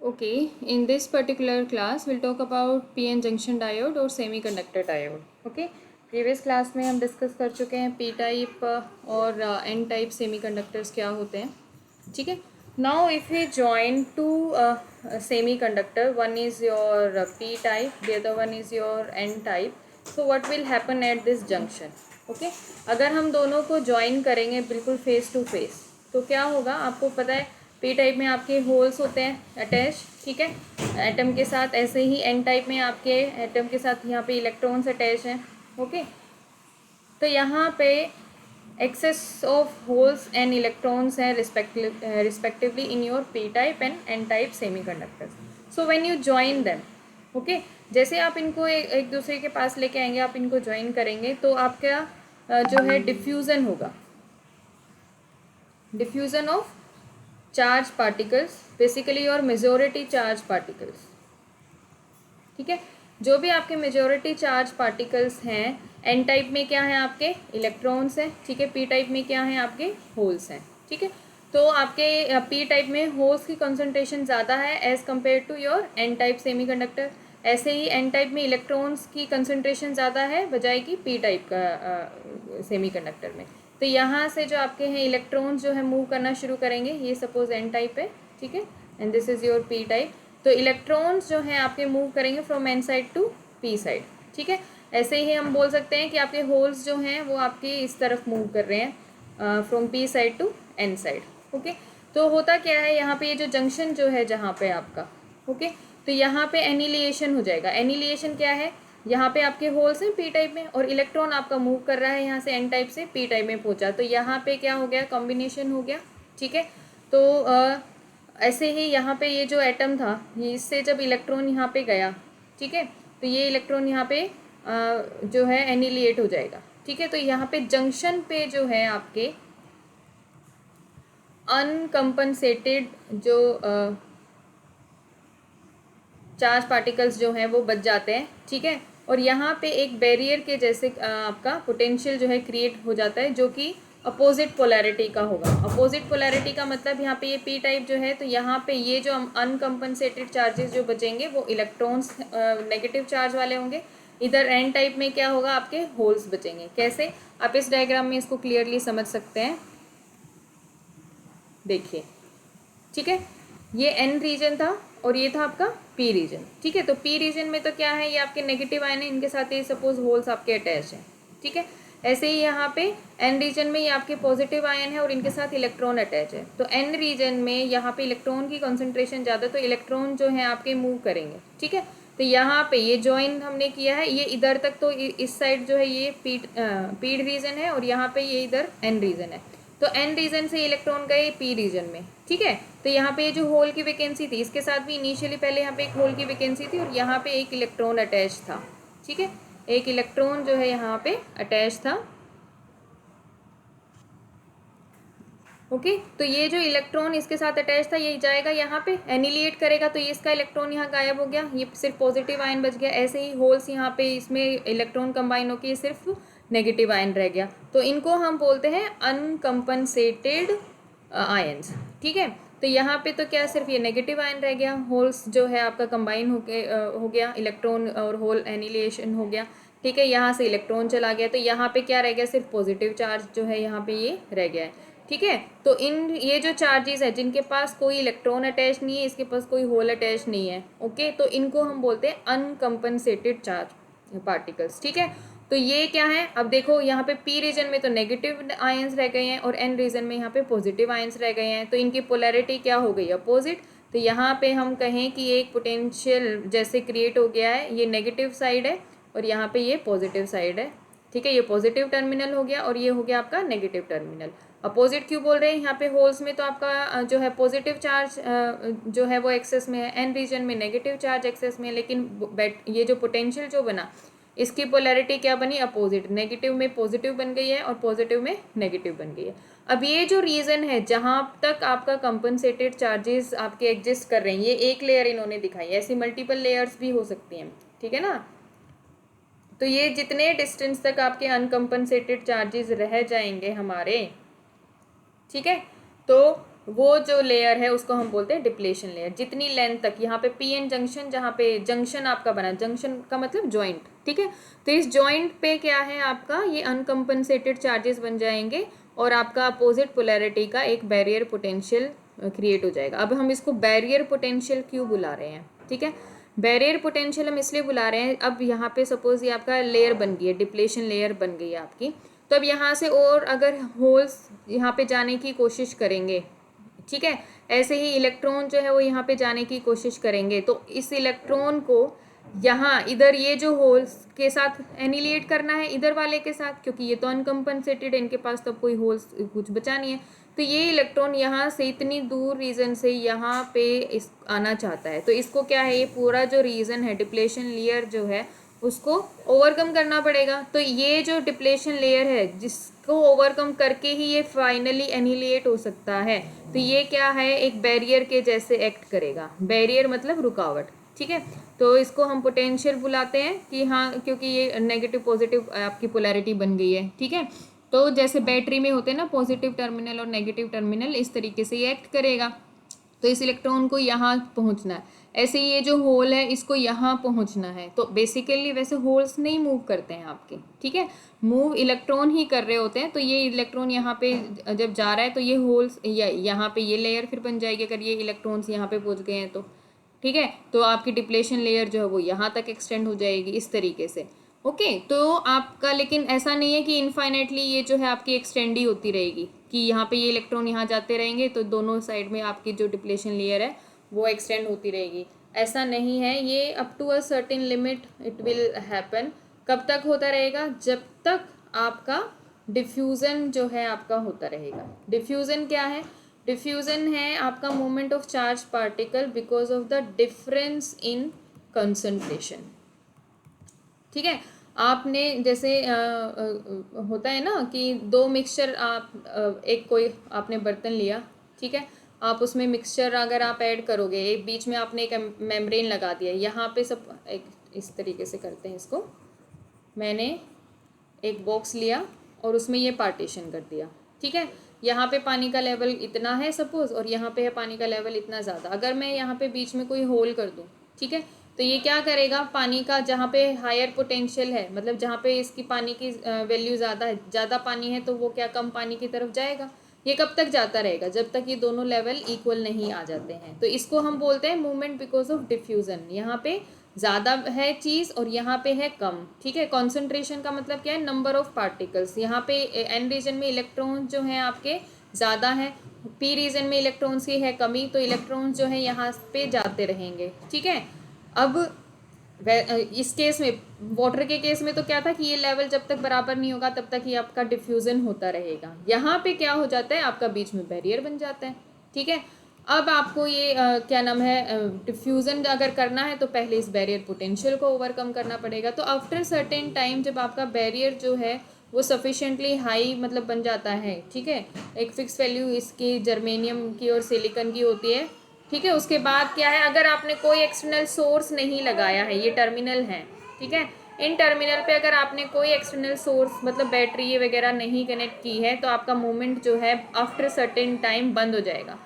Okay, in this particular class we'll talk about PN junction diode और semiconductor diode. Okay, previous class में हम discuss कर चुके हैं P टाइप और N टाइप सेमीकंडक्टर्स क्या होते हैं. ठीक है. Now if we join two semiconductor, one is your P type, the other one is your N type. So what will happen at this junction? Okay, अगर हम दोनों को join करेंगे बिल्कुल फेस टू फेस तो क्या होगा आपको पता है. पी टाइप में आपके होल्स होते हैं अटैच, ठीक है, एटम के साथ. ऐसे ही एन टाइप में आपके एटम के साथ यहाँ पे इलेक्ट्रॉन्स अटैच हैं. ओके, तो यहाँ पे excess of holes and electrons हैं respectively in your P type and N type semiconductors. So when you join them, okay, जैसे आप इनको एक दूसरे के पास लेके आएंगे, आप इनको ज्वाइन करेंगे तो आपका जो है डिफ्यूज़न होगा, diffusion of charge particles, basically और मेजॉरिटी चार्ज पार्टिकल्स. ठीक है, जो भी आपके मेजॉरिटी चार्ज पार्टिकल्स हैं एन टाइप में क्या है आपके इलेक्ट्रॉन्स हैं. ठीक है, पी टाइप में क्या है आपके होल्स हैं. ठीक है, तो आपके पी टाइप में होल्स की कंसंट्रेशन ज़्यादा है as compare to your N type semiconductor. ऐसे ही एन टाइप में इलेक्ट्रॉन्स की कंसंट्रेशन ज़्यादा है बजाय कि पी टाइप का सेमीकंडक्टर में. तो यहाँ से जो आपके हैं इलेक्ट्रॉन्स जो है मूव करना शुरू करेंगे. ये सपोज एन टाइप है, ठीक है, and this is your P type. तो इलेक्ट्रॉन्स जो हैं आपके मूव करेंगे from N side to P side. ठीक है, ऐसे ही हम बोल सकते हैं कि आपके होल्स जो हैं वो आपके इस तरफ मूव कर रहे हैं from P side to N side. Okay, तो होता क्या है यहाँ पे ये जो जंक्शन जो है जहाँ पे आपका, ओके, तो यहाँ पे एनिलिएशन हो जाएगा. एनिलिएशन क्या है, यहाँ पे आपके होल्स हैं पी टाइप में और इलेक्ट्रॉन आपका मूव कर रहा है यहाँ से एन टाइप से पी टाइप में पहुँचा. तो यहाँ पे क्या हो गया, कॉम्बिनेशन हो गया. ठीक है, तो ऐसे ही यहाँ पे ये जो एटम था ये इससे जब इलेक्ट्रॉन यहाँ पे गया, ठीक है, तो ये इलेक्ट्रॉन यहाँ पे जो है एनिलिएट हो जाएगा. ठीक है, तो यहाँ पे जंक्शन पे जो है आपके अनकम्पनसेटेड जो चार्ज पार्टिकल्स जो हैं वो बच जाते हैं. ठीक है, और यहाँ पे एक बैरियर के जैसे आपका पोटेंशियल जो है क्रिएट हो जाता है जो कि अपोजिट पोलैरिटी का होगा. अपोजिट पोलैरिटी का मतलब यहाँ पे ये पी टाइप जो है तो यहाँ पे ये जो अनकम्पनसेटेड चार्जेस जो बचेंगे वो इलेक्ट्रॉन्स नेगेटिव चार्ज वाले होंगे. इधर एन टाइप में क्या होगा, आपके होल्स बचेंगे. कैसे, आप इस डायग्राम में इसको क्लियरली समझ सकते हैं. देखिए, ठीक है, ये एन रीजन था और ये था आपका पी रीजन. ठीक है, तो पी रीजन में तो क्या है, ये आपके नेगेटिव आयन है, इनके साथ ये सपोज होल्स आपके अटैच हैं. ठीक है, ऐसे ही यहाँ पे एन रीजन में ये आपके पॉजिटिव आयन है और इनके साथ इलेक्ट्रॉन अटैच है. तो एन रीजन में यहाँ पे इलेक्ट्रॉन की कॉन्सेंट्रेशन ज़्यादा, तो इलेक्ट्रॉन जो है आपके मूव करेंगे. ठीक है, तो यहाँ पे ये ज्वाइन हमने किया है, ये इधर तक, तो इस साइड जो है ये पी रीजन है और यहाँ पे ये इधर एन रीजन है. तो एन रीजन से इलेक्ट्रॉन गए पी रीजन में. ठीक है, तो यहाँ पे जो होल की वैकेंसी थी इसके साथ भी इनिशियली पहले यहाँ पे एक होल की वैकेंसी थी और यहाँ पे एक इलेक्ट्रॉन अटैच था. ठीक है, एक इलेक्ट्रॉन जो है यहाँ पे अटैच था. ओके, तो ये जो इलेक्ट्रॉन इसके साथ अटैच था ये जाएगा यहाँ पे एनिलिएट करेगा, तो ये इसका इलेक्ट्रॉन यहाँ गायब हो गया, ये सिर्फ पॉजिटिव आयन बच गया. ऐसे ही होल्स यहाँ पे इसमें इलेक्ट्रॉन कंबाइन होकर सिर्फ नेगेटिव आयन रह गया. तो इनको हम बोलते हैं अनकम्पनसेटेड आयन्स. ठीक है, तो यहाँ पे तो क्या सिर्फ ये नेगेटिव आयन रह गया, होल्स जो है आपका कंबाइन हो गया, इलेक्ट्रॉन और होल एनिलिएशन हो गया. ठीक है, यहाँ से इलेक्ट्रॉन चला गया, तो यहाँ पे क्या रह गया, सिर्फ पॉजिटिव चार्ज जो है यहाँ पे ये रह गया है. ठीक है, तो इन ये जो चार्जेस है जिनके पास कोई इलेक्ट्रॉन अटैच नहीं है, इसके पास कोई होल अटैच नहीं है, ओके, तो इनको हम बोलते हैं अनकम्पनसेटेड चार्ज पार्टिकल्स. ठीक है, तो ये क्या है, अब देखो यहाँ पे पी रीजन में तो नेगेटिव आयंस रह गए हैं और एन रीजन में यहाँ पे पॉजिटिव आयंस रह गए हैं. तो इनकी पोलैरिटी क्या हो गई, अपोजिट. तो यहाँ पे हम कहें कि एक पोटेंशियल जैसे क्रिएट हो गया है, ये नेगेटिव साइड है और यहाँ पे ये पॉजिटिव साइड है. ठीक है, ये पॉजिटिव टर्मिनल हो गया और ये हो गया आपका नेगेटिव टर्मिनल. अपोजिट क्यों बोल रहे हैं, यहाँ पे होल्स में तो आपका जो है पॉजिटिव चार्ज जो है वो एक्सेस में है, एन रीजन में नेगेटिव चार्ज एक्सेस में है, लेकिन ये जो पोटेंशियल जो बना इसकी पोलैरिटी क्या बनी, अपोजिट. नेगेटिव में पॉजिटिव बन गई है और पॉजिटिव में नेगेटिव बन गई है. अब ये जो रीज़न है जहाँ तक आपका कंपनसेटेड चार्जेस आपके एग्जिस्ट कर रहे हैं, ये एक लेयर इन्होंने दिखाई, ऐसी मल्टीपल लेयर्स भी हो सकती हैं. ठीक है ना, तो ये जितने डिस्टेंस तक आपके अनकम्पनसेटेड चार्जेस रह जाएंगे हमारे, ठीक है, तो वो जो लेयर है उसको हम बोलते हैं डिप्लेशन लेयर। जितनी लेंथ तक यहाँ पे पी एन जंक्शन, जहाँ पे जंक्शन आपका बना, जंक्शन का मतलब जॉइंट, ठीक है। तो इस जॉइंट पे क्या है आपका, ये अनकम्पनसेटेड चार्जेस बन जाएंगे और आपका अपोजिट पोलैरिटी का एक बैरियर पोटेंशियल क्रिएट हो जाएगा। अब हम इसको बैरियर पोटेंशियल क्यों बुला रहे हैं, ठीक है। बैरियर पोटेंशियल हम इसलिए बुला रहे हैं, अब यहाँ पे सपोज ये आपका लेयर बन गई है, डिप्लेशन लेयर बन गई है आपकी, तो अब यहाँ से और अगर होल्स यहाँ पे जाने की कोशिश करेंगे, ठीक है, ऐसे ही इलेक्ट्रॉन जो है वो यहाँ पे जाने की कोशिश करेंगे, तो इस इलेक्ट्रॉन को यहाँ इधर ये जो होल्स के साथ एनिलिएट करना है इधर वाले के साथ, क्योंकि ये तो अनकम्पनसेटेड, इनके पास तो कोई होल्स कुछ बचा नहीं है। तो ये इलेक्ट्रॉन यहाँ से इतनी दूर रीजन से यहाँ पे इस आना चाहता है, तो इसको क्या है, ये पूरा जो रीजन है डिप्लेशन लेयर जो है उसको ओवरकम करना पड़ेगा। तो ये जो डिप्लेशन लेयर है जिसको ओवरकम करके ही ये फाइनली एनिलिएट हो सकता है, तो ये क्या है, एक बैरियर के जैसे एक्ट करेगा। बैरियर मतलब रुकावट, ठीक है। तो इसको हम पोटेंशियल बुलाते हैं कि हाँ, क्योंकि ये नेगेटिव पॉजिटिव आपकी पोलैरिटी बन गई है, ठीक है। तो जैसे बैटरी में होते हैं ना पॉजिटिव टर्मिनल और नेगेटिव टर्मिनल, इस तरीके से ये एक्ट करेगा। तो इस इलेक्ट्रॉन को यहाँ पहुँचना है, ऐसे ही ये जो होल है इसको यहाँ पहुँचना है। तो बेसिकली वैसे होल्स नहीं मूव करते हैं आपके, ठीक है, मूव इलेक्ट्रॉन ही कर रहे होते हैं। तो ये इलेक्ट्रॉन यहाँ पे जब जा रहा है तो ये होल्स यहाँ पे ये लेयर फिर बन जाएगी, अगर ये इलेक्ट्रॉन्स यहाँ पे पहुँच गए हैं तो, ठीक है। तो आपकी डिप्लेशन लेयर जो है वो यहाँ तक एक्सटेंड हो जाएगी इस तरीके से, ओके। तो आपका लेकिन ऐसा नहीं है कि इनफाइनेटली ये जो है आपकी एक्सटेंड ही होती रहेगी, कि यहाँ पे ये इलेक्ट्रॉन यहाँ जाते रहेंगे तो दोनों साइड में आपकी जो डिप्लेशन लेयर है वो एक्सटेंड होती रहेगी, ऐसा नहीं है। ये up to a certain limit it will happen. कब तक होता रहेगा, जब तक आपका डिफ्यूज़न जो है आपका होता रहेगा। डिफ्यूज़न क्या है, डिफ्यूज़न है आपका movement of charge particle because of the difference in concentration, ठीक है। आपने जैसे होता है ना कि दो मिक्सचर आप एक कोई आपने बर्तन लिया, ठीक है, आप उसमें मिक्सचर अगर आप ऐड करोगे, एक बीच में आपने एक मेम्ब्रेन लगा दिया, यहाँ पे सब एक इस तरीके से करते हैं इसको, मैंने एक बॉक्स लिया और उसमें ये पार्टीशन कर दिया, ठीक है। यहाँ पे पानी का लेवल इतना है सपोज, और यहाँ पे है पानी का लेवल इतना ज़्यादा। अगर मैं यहाँ पे बीच में कोई होल कर दूँ, ठीक है, तो ये क्या करेगा, पानी का जहाँ पे हायर पोटेंशियल है, मतलब जहाँ पे इसकी पानी की वैल्यू ज़्यादा है, ज़्यादा पानी है, तो वो क्या कम पानी की तरफ जाएगा। ये कब तक जाता रहेगा, जब तक ये दोनों लेवल इक्वल नहीं आ जाते हैं। तो इसको हम बोलते हैं मूवमेंट बिकॉज ऑफ डिफ्यूज़न। यहाँ पे ज़्यादा है चीज़ और यहाँ पे है कम, ठीक है। कॉन्सेंट्रेशन का मतलब क्या है, नंबर ऑफ पार्टिकल्स। यहाँ पे एन रीजन में इलेक्ट्रॉन जो हैं आपके ज़्यादा हैं, पी रीजन में इलेक्ट्रॉन्स की है कमी, तो इलेक्ट्रॉन्स जो है यहाँ पे जाते रहेंगे, ठीक है। अब इस केस में, वाटर के केस में तो क्या था कि ये लेवल जब तक बराबर नहीं होगा तब तक ये आपका डिफ्यूज़न होता रहेगा। यहाँ पे क्या हो जाता है, आपका बीच में बैरियर बन जाता है, ठीक है। अब आपको ये क्या नाम है, डिफ्यूज़न अगर करना है तो पहले इस बैरियर पोटेंशियल को ओवरकम करना पड़ेगा। तो आफ्टर सर्टेन टाइम जब आपका बैरियर जो है वो सफिशेंटली हाई मतलब बन जाता है, ठीक है, एक फिक्स वैल्यू इसकी जर्मेनियम की और सिलिकॉन की होती है, ठीक है। उसके बाद क्या है, अगर आपने कोई एक्सटर्नल सोर्स नहीं लगाया है, ये टर्मिनल है, ठीक है, इन टर्मिनल पे अगर आपने कोई एक्सटर्नल सोर्स मतलब बैटरी वगैरह नहीं कनेक्ट की है, तो आपका मूवमेंट जो है आफ्टर सर्टेन टाइम बंद हो जाएगा।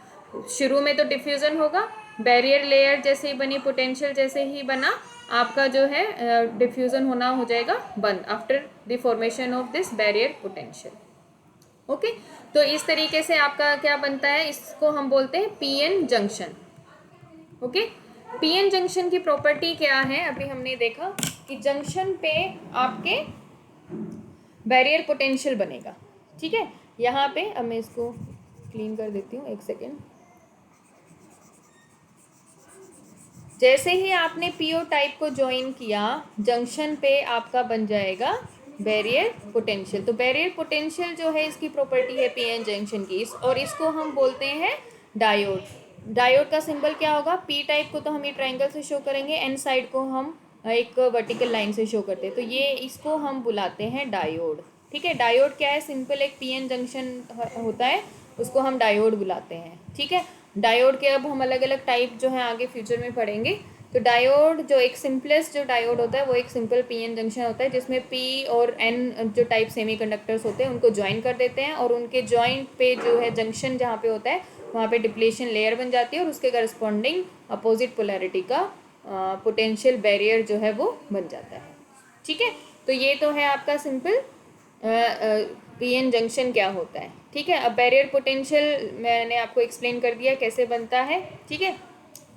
शुरू में तो डिफ्यूज़न होगा, बैरियर लेयर जैसे ही बनी, पोटेंशियल जैसे ही बना, आपका जो है डिफ्यूज़न होना हो जाएगा बंद after the formation of this barrier potential, okay. तो इस तरीके से आपका क्या बनता है, इसको हम बोलते हैं PN junction, okay. PN junction की प्रॉपर्टी क्या है, अभी हमने देखा कि जंक्शन पे आपके बैरियर पोटेंशियल बनेगा, ठीक है। यहाँ पे अब मैं इसको क्लीन कर देती हूँ, एक सेकेंड। जैसे ही आपने पीओ टाइप को ज्वाइन किया, जंक्शन पे आपका बन जाएगा बैरियर पोटेंशियल। तो बैरियर पोटेंशियल जो है इसकी प्रॉपर्टी है पीएन जंक्शन की, और इसको हम बोलते हैं डायोड। डायोड का सिंबल क्या होगा, पी टाइप को तो हम ये ट्रायंगल से शो करेंगे, एन साइड को हम एक वर्टिकल लाइन से शो करते हैं, तो ये इसको हम बुलाते हैं डायोड, ठीक है। डायोड क्या है, सिंपल एक पीएन जंक्शन होता है, उसको हम डायोड बुलाते हैं, ठीक है। डायोड के अब हम अलग अलग टाइप जो है आगे फ्यूचर में पढ़ेंगे। तो डायोड जो एक सिंपलेस्ट जो डायोड होता है वो एक सिंपल पीएन जंक्शन होता है, जिसमें पी और एन जो टाइप सेमीकंडक्टर्स होते हैं उनको ज्वाइन कर देते हैं, और उनके ज्वाइंट पे जो है जंक्शन जहाँ पे होता है वहाँ पे डिप्लेशन लेयर बन जाती है और उसके करस्पॉन्डिंग अपोजिट पोलैरिटी का पोटेंशियल बैरियर जो है वो बन जाता है। ठीक है, तो ये तो है आपका सिंपल पीएन जंक्शन क्या होता है। ठीक है, अब बैरियर पोटेंशियल मैंने आपको एक्सप्लेन कर दिया कैसे बनता है। ठीक है,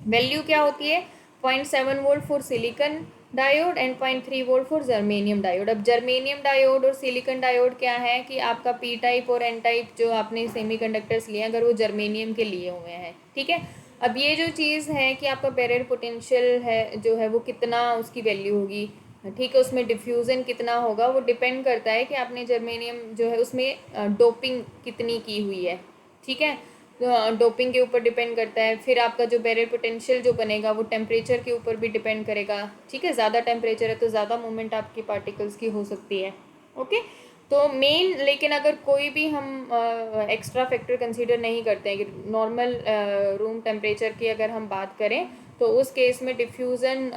वैल्यू क्या होती है, 0.7 volt for silicon diode and 0.3 volt for germanium diode. अब जर्मेनियम डायोड और सिलिकॉन डायोड क्या है कि आपका पी टाइप और एन टाइप जो आपने सेमीकंडक्टर्स लिए अगर वो जर्मेनियम के लिए हुए हैं। ठीक है, अब ये जो चीज़ है कि आपका बैरियर पोटेंशियल है जो है वो कितना उसकी वैल्यू होगी। ठीक है, उसमें डिफ्यूज़न कितना होगा वो डिपेंड करता है कि आपने जर्मेनियम जो है उसमें डोपिंग कितनी की हुई है। ठीक है, तो डोपिंग के ऊपर डिपेंड करता है। फिर आपका जो बैरियर पोटेंशियल जो बनेगा वो टेम्परेचर के ऊपर भी डिपेंड करेगा। ठीक है, ज़्यादा टेम्परेचर है तो ज़्यादा मूवमेंट आपकी पार्टिकल्स की हो सकती है। ओके, तो मेन लेकिन अगर कोई भी हम एक्स्ट्रा फैक्टर कंसीडर नहीं करते हैं कि नॉर्मल रूम टेम्परेचर की अगर हम बात करें तो उस केस में डिफ्यूज़न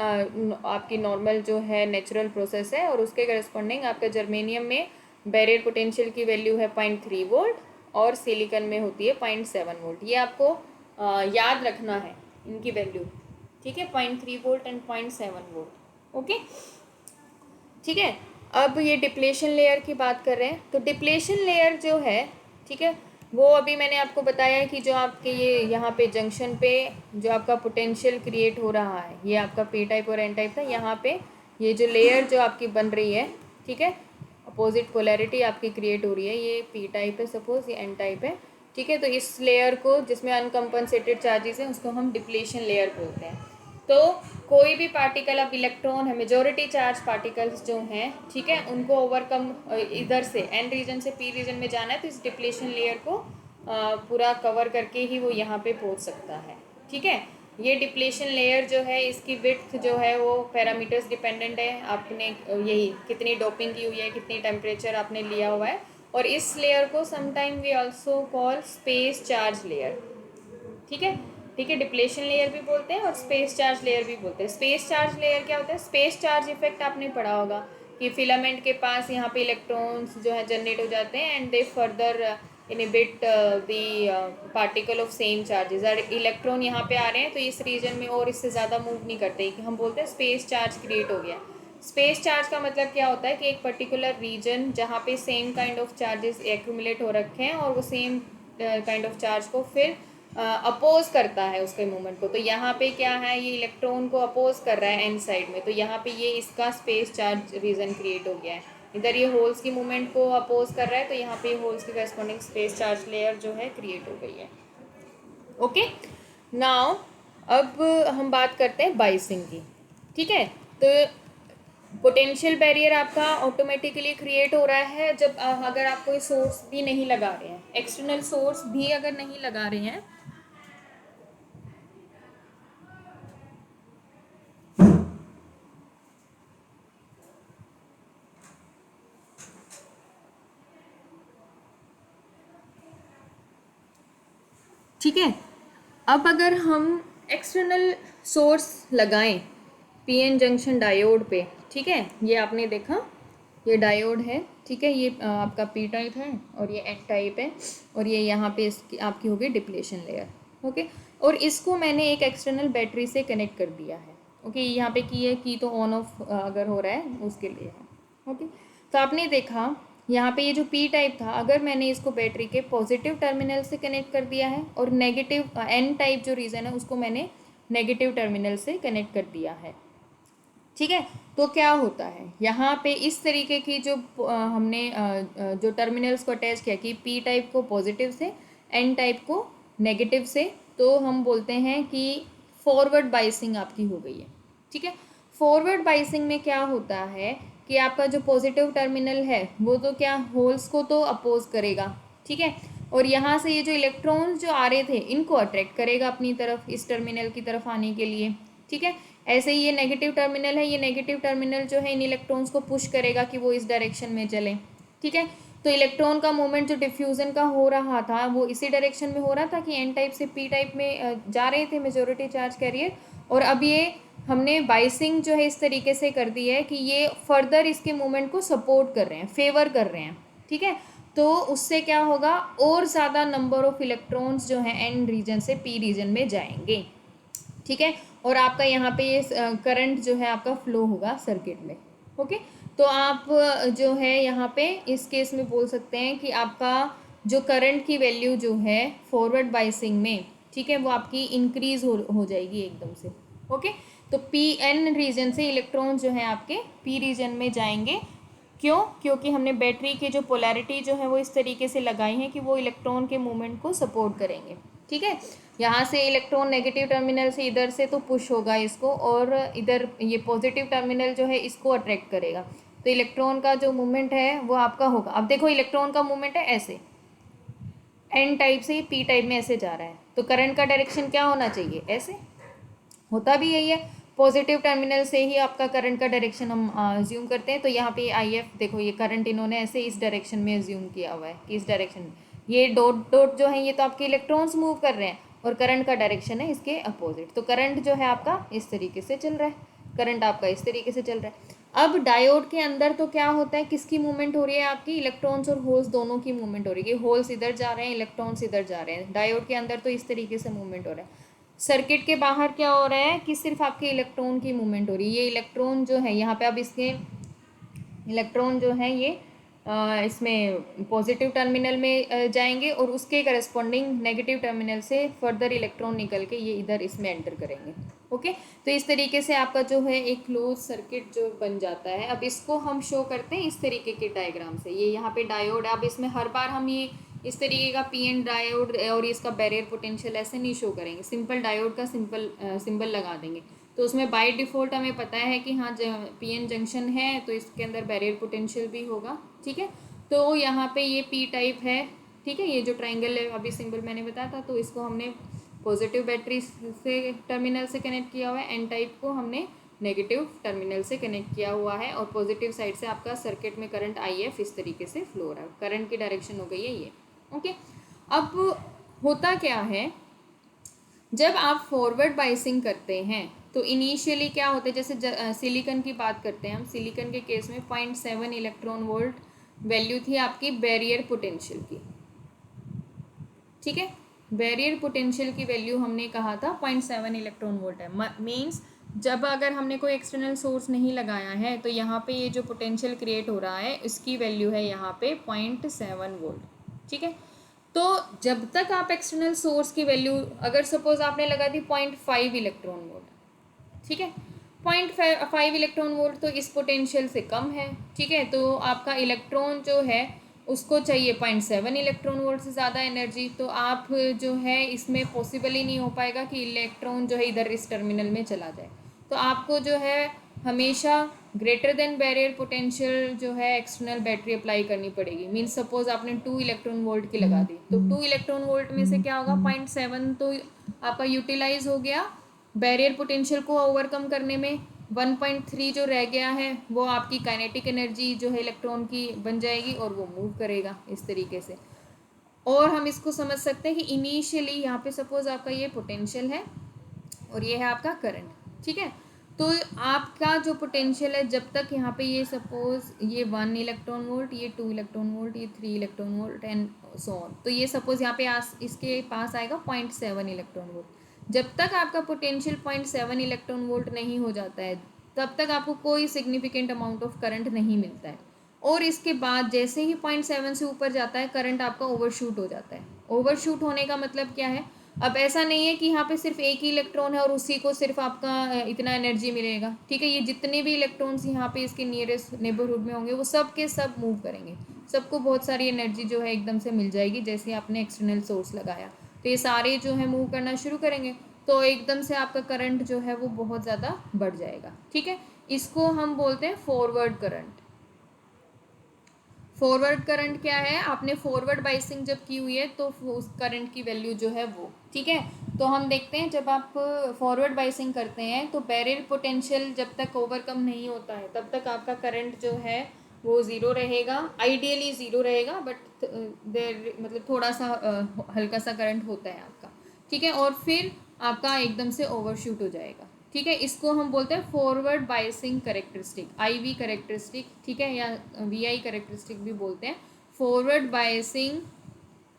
आपकी नॉर्मल जो है नेचुरल प्रोसेस है और उसके करस्पॉन्डिंग आपका जर्मेनियम में बैरियर पोटेंशियल की वैल्यू है 0.3 वोल्ट और सिलिकॉन में होती है 0.7 वोल्ट। ये आपको याद रखना है इनकी वैल्यू। ठीक है, 0.3 वोल्ट एंड 0.7 वोल्ट। ओके, ठीक है, अब ये डिप्लेशन लेयर की बात कर रहे हैं तो डिप्लेशन लेयर जो है, ठीक है, वो अभी मैंने आपको बताया कि जो आपके ये यहाँ पे जंक्शन पे जो आपका पोटेंशियल क्रिएट हो रहा है ये आपका पी टाइप और एन टाइप था। यहाँ पे ये जो लेयर जो आपकी बन रही है, ठीक है, अपोजिट पोलैरिटी आपकी क्रिएट हो रही है, ये पी टाइप है सपोज, ये एन टाइप है। ठीक है, तो इस लेयर को जिसमें अनकम्पनसेटेड चार्जेस हैं उसको हम डिप्लेशन लेयर बोलते हैं। तो कोई भी पार्टिकल, अब इलेक्ट्रॉन है, मेजॉरिटी चार्ज पार्टिकल्स जो हैं, ठीक है, उनको ओवरकम इधर से एन रीजन से पी रीजन में जाना है तो इस डिप्लेशन लेयर को पूरा कवर करके ही वो यहाँ पे पहुँच सकता है। ठीक है, ये डिप्लेशन लेयर जो है इसकी विड्थ जो है वो पैरामीटर्स डिपेंडेंट है, आपने यही कितनी डोपिंग की हुई है, कितनी टेम्परेचर आपने लिया हुआ है। और इस लेयर को sometime we also call space charge layer. ठीक है, ठीक है, डिप्लेशन लेयर भी बोलते हैं और स्पेस चार्ज लेयर भी बोलते हैं। स्पेस चार्ज लेयर क्या होता है, स्पेस चार्ज इफेक्ट आपने पढ़ा होगा कि फिलामेंट के पास यहाँ पे इलेक्ट्रॉन्स जो है जनरेट हो जाते हैं and they further inhibit the particle of same charges. और इलेक्ट्रॉन यहाँ पे आ रहे हैं तो इस रीजन में और इससे ज़्यादा मूव नहीं करते, कि हम बोलते हैं स्पेस चार्ज क्रिएट हो गया। स्पेस चार्ज का मतलब क्या होता है कि एक पर्टिकुलर रीजन जहाँ पे same kind of charges accumulate हो रखे हैं और वो सेम काइंड ऑफ चार्ज को फिर अपोज करता है उसके मूवमेंट को। तो यहाँ पे क्या है, ये इलेक्ट्रॉन को अपोज कर रहा है एन साइड में, तो यहाँ पे ये इसका स्पेस चार्ज रीजन क्रिएट हो गया है। इधर ये होल्स की मूवमेंट को अपोज कर रहा है तो यहाँ पे होल्स की करस्पॉन्डिंग स्पेस चार्ज लेयर जो है क्रिएट हो गई है। ओके, नाउ अब हम बात करते हैं बाइसिंग की। ठीक है, तो पोटेंशियल बैरियर आपका ऑटोमेटिकली क्रिएट हो रहा है जब अगर आप कोई सोर्स भी नहीं लगा रहे हैं, एक्सटर्नल सोर्स भी अगर नहीं लगा रहे हैं। ठीक है, अब अगर हम एक्सटर्नल सोर्स लगाएं पीएन जंक्शन डायोड पे, ठीक है, ये आपने देखा ये डायोड है, ठीक है, ये आपका पी टाइप है और ये एन टाइप है और ये यहाँ पे इसकी आपकी होगी डिप्लेशन लेयर। ओके, और इसको मैंने एक एक्सटर्नल बैटरी से कनेक्ट कर दिया है। ओके, यहाँ पे की है, की तो ऑन ऑफ अगर हो रहा है उसके लिए है। ओके, तो आपने देखा यहाँ पे ये जो पी टाइप था, अगर मैंने इसको बैटरी के पॉजिटिव टर्मिनल से कनेक्ट कर दिया है और नेगेटिव एन टाइप जो रीज़न है उसको मैंने नेगेटिव टर्मिनल से कनेक्ट कर दिया है। ठीक है, तो क्या होता है यहाँ पे इस तरीके की जो हमने जो टर्मिनल्स को अटैच किया कि पी टाइप को पॉजिटिव से एन टाइप को नेगेटिव से, तो हम बोलते हैं कि फॉरवर्ड बाइसिंग आपकी हो गई है। ठीक है, फॉरवर्ड बाइसिंग में क्या होता है कि आपका जो पॉजिटिव टर्मिनल है वो तो क्या होल्स को तो अपोज करेगा। ठीक है, और यहाँ से ये जो इलेक्ट्रॉन्स जो आ रहे थे इनको अट्रैक्ट करेगा अपनी तरफ, इस टर्मिनल की तरफ आने के लिए। ठीक है, ऐसे ही ये नेगेटिव टर्मिनल है, ये नेगेटिव टर्मिनल जो है इन इलेक्ट्रॉन्स को पुश करेगा कि वो इस डायरेक्शन में चलें। ठीक है, तो इलेक्ट्रॉन का मूवमेंट जो डिफ्यूज़न का हो रहा था वो इसी डायरेक्शन में हो रहा था कि एन टाइप से पी टाइप में जा रहे थे मेजॉरिटी चार्ज कैरियर, और अब ये हमने बाइसिंग जो है इस तरीके से कर दी है कि ये फर्दर इसके मूवमेंट को सपोर्ट कर रहे हैं, फेवर कर रहे हैं। ठीक है, तो उससे क्या होगा, और ज़्यादा नंबर ऑफ इलेक्ट्रॉन्स जो हैं एन रीजन से पी रीजन में जाएंगे, ठीक है। और आपका यहाँ पे ये करंट जो है आपका फ्लो होगा सर्किट में, ओके। तो आप जो है यहाँ पे इस केस में बोल सकते हैं कि आपका जो करंट की वैल्यू जो है फॉरवर्ड बाइसिंग में, ठीक है, वो आपकी इंक्रीज हो जाएगी एकदम से, ओके। तो पी एन रीजन से इलेक्ट्रॉन जो है आपके पी रीजन में जाएंगे। क्यों? क्योंकि हमने बैटरी के जो पोलैरिटी जो है वो इस तरीके से लगाई है कि वो इलेक्ट्रॉन के मूवमेंट को सपोर्ट करेंगे, ठीक है। यहाँ से इलेक्ट्रॉन नेगेटिव टर्मिनल से इधर से तो पुश होगा इसको, और इधर ये पॉजिटिव टर्मिनल जो है इसको अट्रैक्ट करेगा, तो इलेक्ट्रॉन का जो मूवमेंट है वो आपका होगा। अब देखो इलेक्ट्रॉन का मूवमेंट है ऐसे, एन टाइप से पी टाइप में ऐसे जा रहा है, तो करंट का डायरेक्शन क्या होना चाहिए, ऐसे होता भी यही है। पॉजिटिव टर्मिनल से ही आपका करंट का डायरेक्शन हम अज्यूम करते हैं। तो यहाँ पे आई एफ देखो, ये करंट इन्होंने ऐसे इस डायरेक्शन में अज्यूम किया हुआ है कि इस डायरेक्शन में, ये डॉट डॉट जो है ये तो आपके इलेक्ट्रॉन्स मूव कर रहे हैं, और करंट का डायरेक्शन है इसके अपोजिट। तो करंट जो है आपका इस तरीके से चल रहा है, करंट आपका इस तरीके से चल रहा है। अब डायोड के अंदर तो क्या होता है, किसकी मूवमेंट हो रही है, आपकी इलेक्ट्रॉन्स और होल्स दोनों की मूवमेंट हो रही है। होल्स इधर जा रहे हैं, इलेक्ट्रॉन्स इधर जा रहे हैं। डायोड के अंदर तो इस तरीके से मूवमेंट हो रहा है। सर्किट के बाहर क्या हो रहा है कि सिर्फ आपके इलेक्ट्रॉन की मूवमेंट हो रही है। ये इलेक्ट्रॉन जो है यहाँ पे, अब इसके इलेक्ट्रॉन जो है ये इसमें पॉजिटिव टर्मिनल में जाएंगे, और उसके करस्पॉन्डिंग नेगेटिव टर्मिनल से फर्दर इलेक्ट्रॉन निकल के ये इधर इसमें एंटर करेंगे, ओके। तो इस तरीके से आपका जो है एक क्लोज सर्किट जो बन जाता है। अब इसको हम शो करते हैं इस तरीके के डायग्राम से। ये यहाँ पे डायोड, अब इसमें हर बार हम ये इस तरीके का पी एन डायोड और इसका बैरियर पोटेंशियल ऐसे नहीं शो करेंगे, सिंपल डायोड का सिंबल लगा देंगे। तो उसमें बाय डिफ़ॉल्ट हमें पता है कि हाँ पी एन जंक्शन है, तो इसके अंदर बैरियर पोटेंशियल भी होगा, ठीक है। तो यहाँ पे ये पी टाइप है, ठीक है। ये जो ट्राइंगल है अभी सिंबल मैंने बताया था, तो इसको हमने पॉजिटिव बैटरी से टर्मिनल से कनेक्ट किया हुआ है, एन टाइप को हमने नेगेटिव टर्मिनल से कनेक्ट किया हुआ है, और पॉजिटिव साइड से आपका सर्किट में करंट आई एफ इस तरीके से फ्लो हो रहा है। करंट की डायरेक्शन हो गई है ये, ओके। अब होता क्या है, जब आप फॉरवर्ड बाइसिंग करते हैं तो इनिशियली क्या होता है, जैसे सिलिकॉन की बात करते हैं हम, सिलिकॉन के केस में 0.7 इलेक्ट्रॉन वोल्ट वैल्यू थी आपकी बैरियर पोटेंशियल की, ठीक है। बैरियर पोटेंशियल की वैल्यू हमने कहा था 0.7 इलेक्ट्रॉन वोल्ट है। मीन्स जब अगर हमने कोई एक्सटर्नल सोर्स नहीं लगाया है तो यहाँ पे ये जो पोटेंशियल क्रिएट हो रहा है इसकी वैल्यू है यहाँ पे 0.7 वोल्ट, ठीक है। तो जब तक आप एक्सटर्नल सोर्स की वैल्यू, अगर सपोज आपने लगा दी 0.5 इलेक्ट्रॉन वोल्ट, ठीक है, 0.5 इलेक्ट्रॉन वोल्ट तो इस पोटेंशियल से कम है, ठीक है। तो आपका इलेक्ट्रॉन जो है उसको चाहिए 0.7 इलेक्ट्रॉन वोल्ट से ज़्यादा एनर्जी, तो आप जो है इसमें पॉसिबल ही नहीं हो पाएगा कि इलेक्ट्रॉन जो है इधर इस टर्मिनल में चला जाए। तो आपको जो है हमेशा ग्रेटर देन बैरियर पोटेंशियल जो है एक्सटर्नल बैटरी अप्लाई करनी पड़ेगी। मीन्स सपोज आपने 2 इलेक्ट्रॉन वोल्ट की लगा दी, तो 2 इलेक्ट्रॉन वोल्ट में से क्या होगा, 0.7 तो आपका यूटिलाइज हो गया बैरियर पोटेंशियल को ओवरकम करने में। 1.3 जो रह गया है वो आपकी काइनेटिक एनर्जी जो है इलेक्ट्रॉन की बन जाएगी, और वो मूव करेगा इस तरीके से। और हम इसको समझ सकते हैं कि इनिशियली यहाँ पे सपोज आपका ये पोटेंशियल है और ये है आपका करंट, ठीक है। तो आपका जो पोटेंशियल है, जब तक यहाँ पे ये सपोज ये 1 इलेक्ट्रॉन वोल्ट, ये 2 इलेक्ट्रॉन वोल्ट, ये 3 electron volt and so on, तो ये सपोज यहाँ पे इसके पास आएगा 0.7 इलेक्ट्रॉन वोल्ट। जब तक आपका पोटेंशियल 0.7 इलेक्ट्रॉन वोल्ट नहीं हो जाता है तब तक आपको कोई सिग्निफिकेंट अमाउंट ऑफ करंट नहीं मिलता है। और इसके बाद जैसे ही 0.7 से ऊपर जाता है करंट आपका ओवरशूट हो जाता है। ओवरशूट होने का मतलब क्या है, अब ऐसा नहीं है कि यहाँ पे सिर्फ एक ही इलेक्ट्रॉन है और उसी को सिर्फ आपका इतना एनर्जी मिलेगा, ठीक है। ये जितने भी इलेक्ट्रॉन्स यहाँ पे इसके नियरेस्ट नेबरहुड में होंगे वो सब के सब मूव करेंगे, सबको बहुत सारी एनर्जी जो है एकदम से मिल जाएगी जैसे आपने एक्सटर्नल सोर्स लगाया। तो ये सारे जो है मूव करना शुरू करेंगे, तो एकदम से आपका करंट जो है वो बहुत ज़्यादा बढ़ जाएगा, ठीक है। इसको हम बोलते हैं फॉरवर्ड करंट। फॉरवर्ड करंट क्या है, आपने फॉरवर्ड बाइसिंग जब की हुई है तो उस करंट की वैल्यू जो है वो, ठीक है। तो हम देखते हैं जब आप फॉरवर्ड बाइसिंग करते हैं तो बैरियर पोटेंशियल जब तक ओवरकम नहीं होता है तब तक आपका करंट जो है वो ज़ीरो रहेगा, आइडियली ज़ीरो रहेगा, बट देर मतलब थोड़ा सा हल्का सा करंट होता है आपका, ठीक है। और फिर आपका एकदम से ओवरशूट हो जाएगा, ठीक है। इसको हम बोलते हैं forward biasing characteristic, I V characteristic, ठीक है, या वी आई करेक्टरिस्टिक भी बोलते हैं। फॉरवर्ड बायसिंग,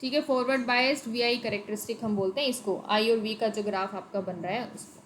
ठीक है, फॉरवर्ड बायस्ड वी करेक्टरिस्टिक हम बोलते हैं इसको, आई और वी का जो ग्राफ आपका बन रहा है उसको,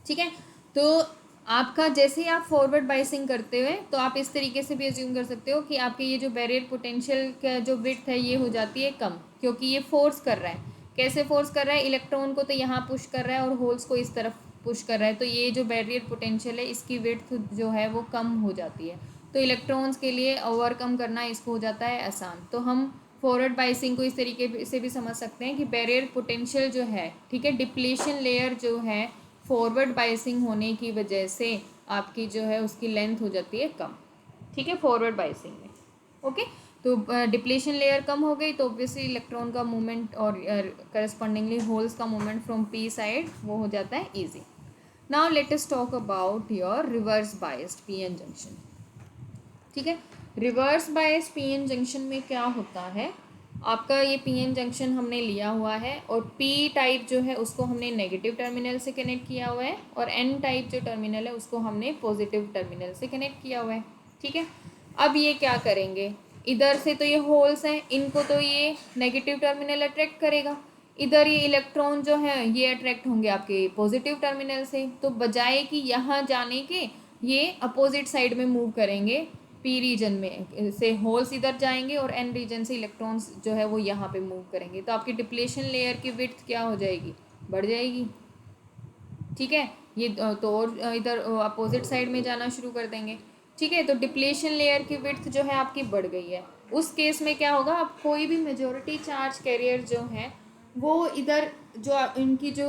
ठीक है। तो आपका जैसे ही आप फॉरवर्ड बायसिंग करते हुए तो आप इस तरीके से भी अज्यूम कर सकते हो कि आपके ये जो बैरियर पोटेंशियल का जो विड्थ है ये हो जाती है कम, क्योंकि ये फोर्स कर रहा है। कैसे फोर्स कर रहा है? इलेक्ट्रॉन को तो यहाँ पुश कर रहा है और होल्स को इस तरफ पुश कर रहा है, तो ये जो बैरियर पोटेंशियल है इसकी विड्थ जो है वो कम हो जाती है, तो इलेक्ट्रॉन्स के लिए ओवरकम करना इसको हो जाता है आसान। तो हम फॉरवर्ड बाइसिंग को इस तरीके से भी समझ सकते हैं कि बैरियर पोटेंशियल जो है, ठीक है, डिप्लीशन लेयर जो है फॉरवर्ड बाइसिंग होने की वजह से आपकी जो है उसकी लेंथ हो जाती है कम, ठीक है, फॉरवर्ड बाइसिंग में। ओके, तो डिप्लीशन लेयर कम हो गई तो ऑब्वियसली इलेक्ट्रॉन का मूवमेंट और करस्पॉन्डिंगली होल्स का मूवमेंट फ्रॉम पी साइड वो हो जाता है easy. Now let us talk about your reverse biased PN junction, ठीक है। रिवर्स बायस्ड पीएन जंक्शन में क्या होता है, आपका ये पीएन जंक्शन हमने लिया हुआ है और पी टाइप जो है उसको हमने नेगेटिव टर्मिनल से कनेक्ट किया हुआ है और एन टाइप जो टर्मिनल है उसको हमने पॉजिटिव टर्मिनल से कनेक्ट किया हुआ है, ठीक है। अब ये क्या करेंगे, इधर से तो ये होल्स हैं, इनको तो ये नेगेटिव टर्मिनल अट्रैक्ट करेगा, इधर ये इलेक्ट्रॉन जो है ये अट्रैक्ट होंगे आपके पॉजिटिव टर्मिनल से, तो बजाय कि यहाँ जाने के ये अपोजिट साइड में मूव करेंगे, पी रीजन में से होल्स इधर जाएंगे और एन रीजन से इलेक्ट्रॉन्स जो है वो यहाँ पे मूव करेंगे, तो आपकी डिप्लेशन लेयर की विड्थ क्या हो जाएगी, बढ़ जाएगी, ठीक है। ये तो और इधर अपोजिट साइड में जाना शुरू कर देंगे, ठीक है। तो डिप्लेशन लेयर की विड्थ जो है आपकी बढ़ गई है। उस केस में क्या होगा, आप कोई भी मेजॉरिटी चार्ज कैरियर जो है वो इधर जो इनकी जो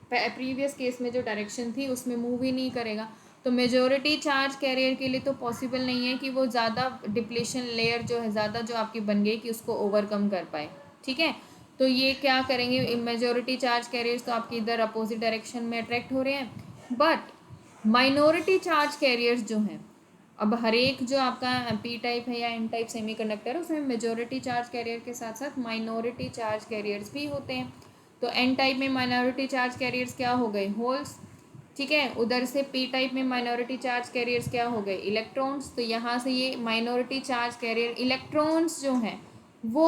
प्रीवियस केस में जो डायरेक्शन थी उसमें मूव ही नहीं करेगा, तो मेजॉरिटी चार्ज कैरियर के लिए तो पॉसिबल नहीं है कि वो ज़्यादा डिप्लेशन लेयर जो है ज़्यादा जो आपकी बन गई कि उसको ओवरकम कर पाए, ठीक है। तो ये क्या करेंगे, मेजॉरिटी चार्ज कैरियर्स तो आपकी इधर अपोजिट डायरेक्शन में अट्रैक्ट हो रहे हैं, बट माइनॉरिटी चार्ज कैरियर्स जो हैं, अब हर एक जो आपका पी टाइप है या एन टाइप सेमीकंडक्टर है उसमें मेजॉरिटी चार्ज कैरियर के साथ साथ माइनॉरिटी चार्ज कैरियर्स भी होते हैं। तो एन टाइप में माइनॉरिटी चार्ज कैरियर्स क्या हो गए, होल्स, ठीक है। उधर से पी टाइप में माइनॉरिटी चार्ज कैरियर्स क्या हो गए, इलेक्ट्रॉन्स, तो यहाँ से ये माइनॉरिटी चार्ज कैरियर इलेक्ट्रॉन्स जो हैं वो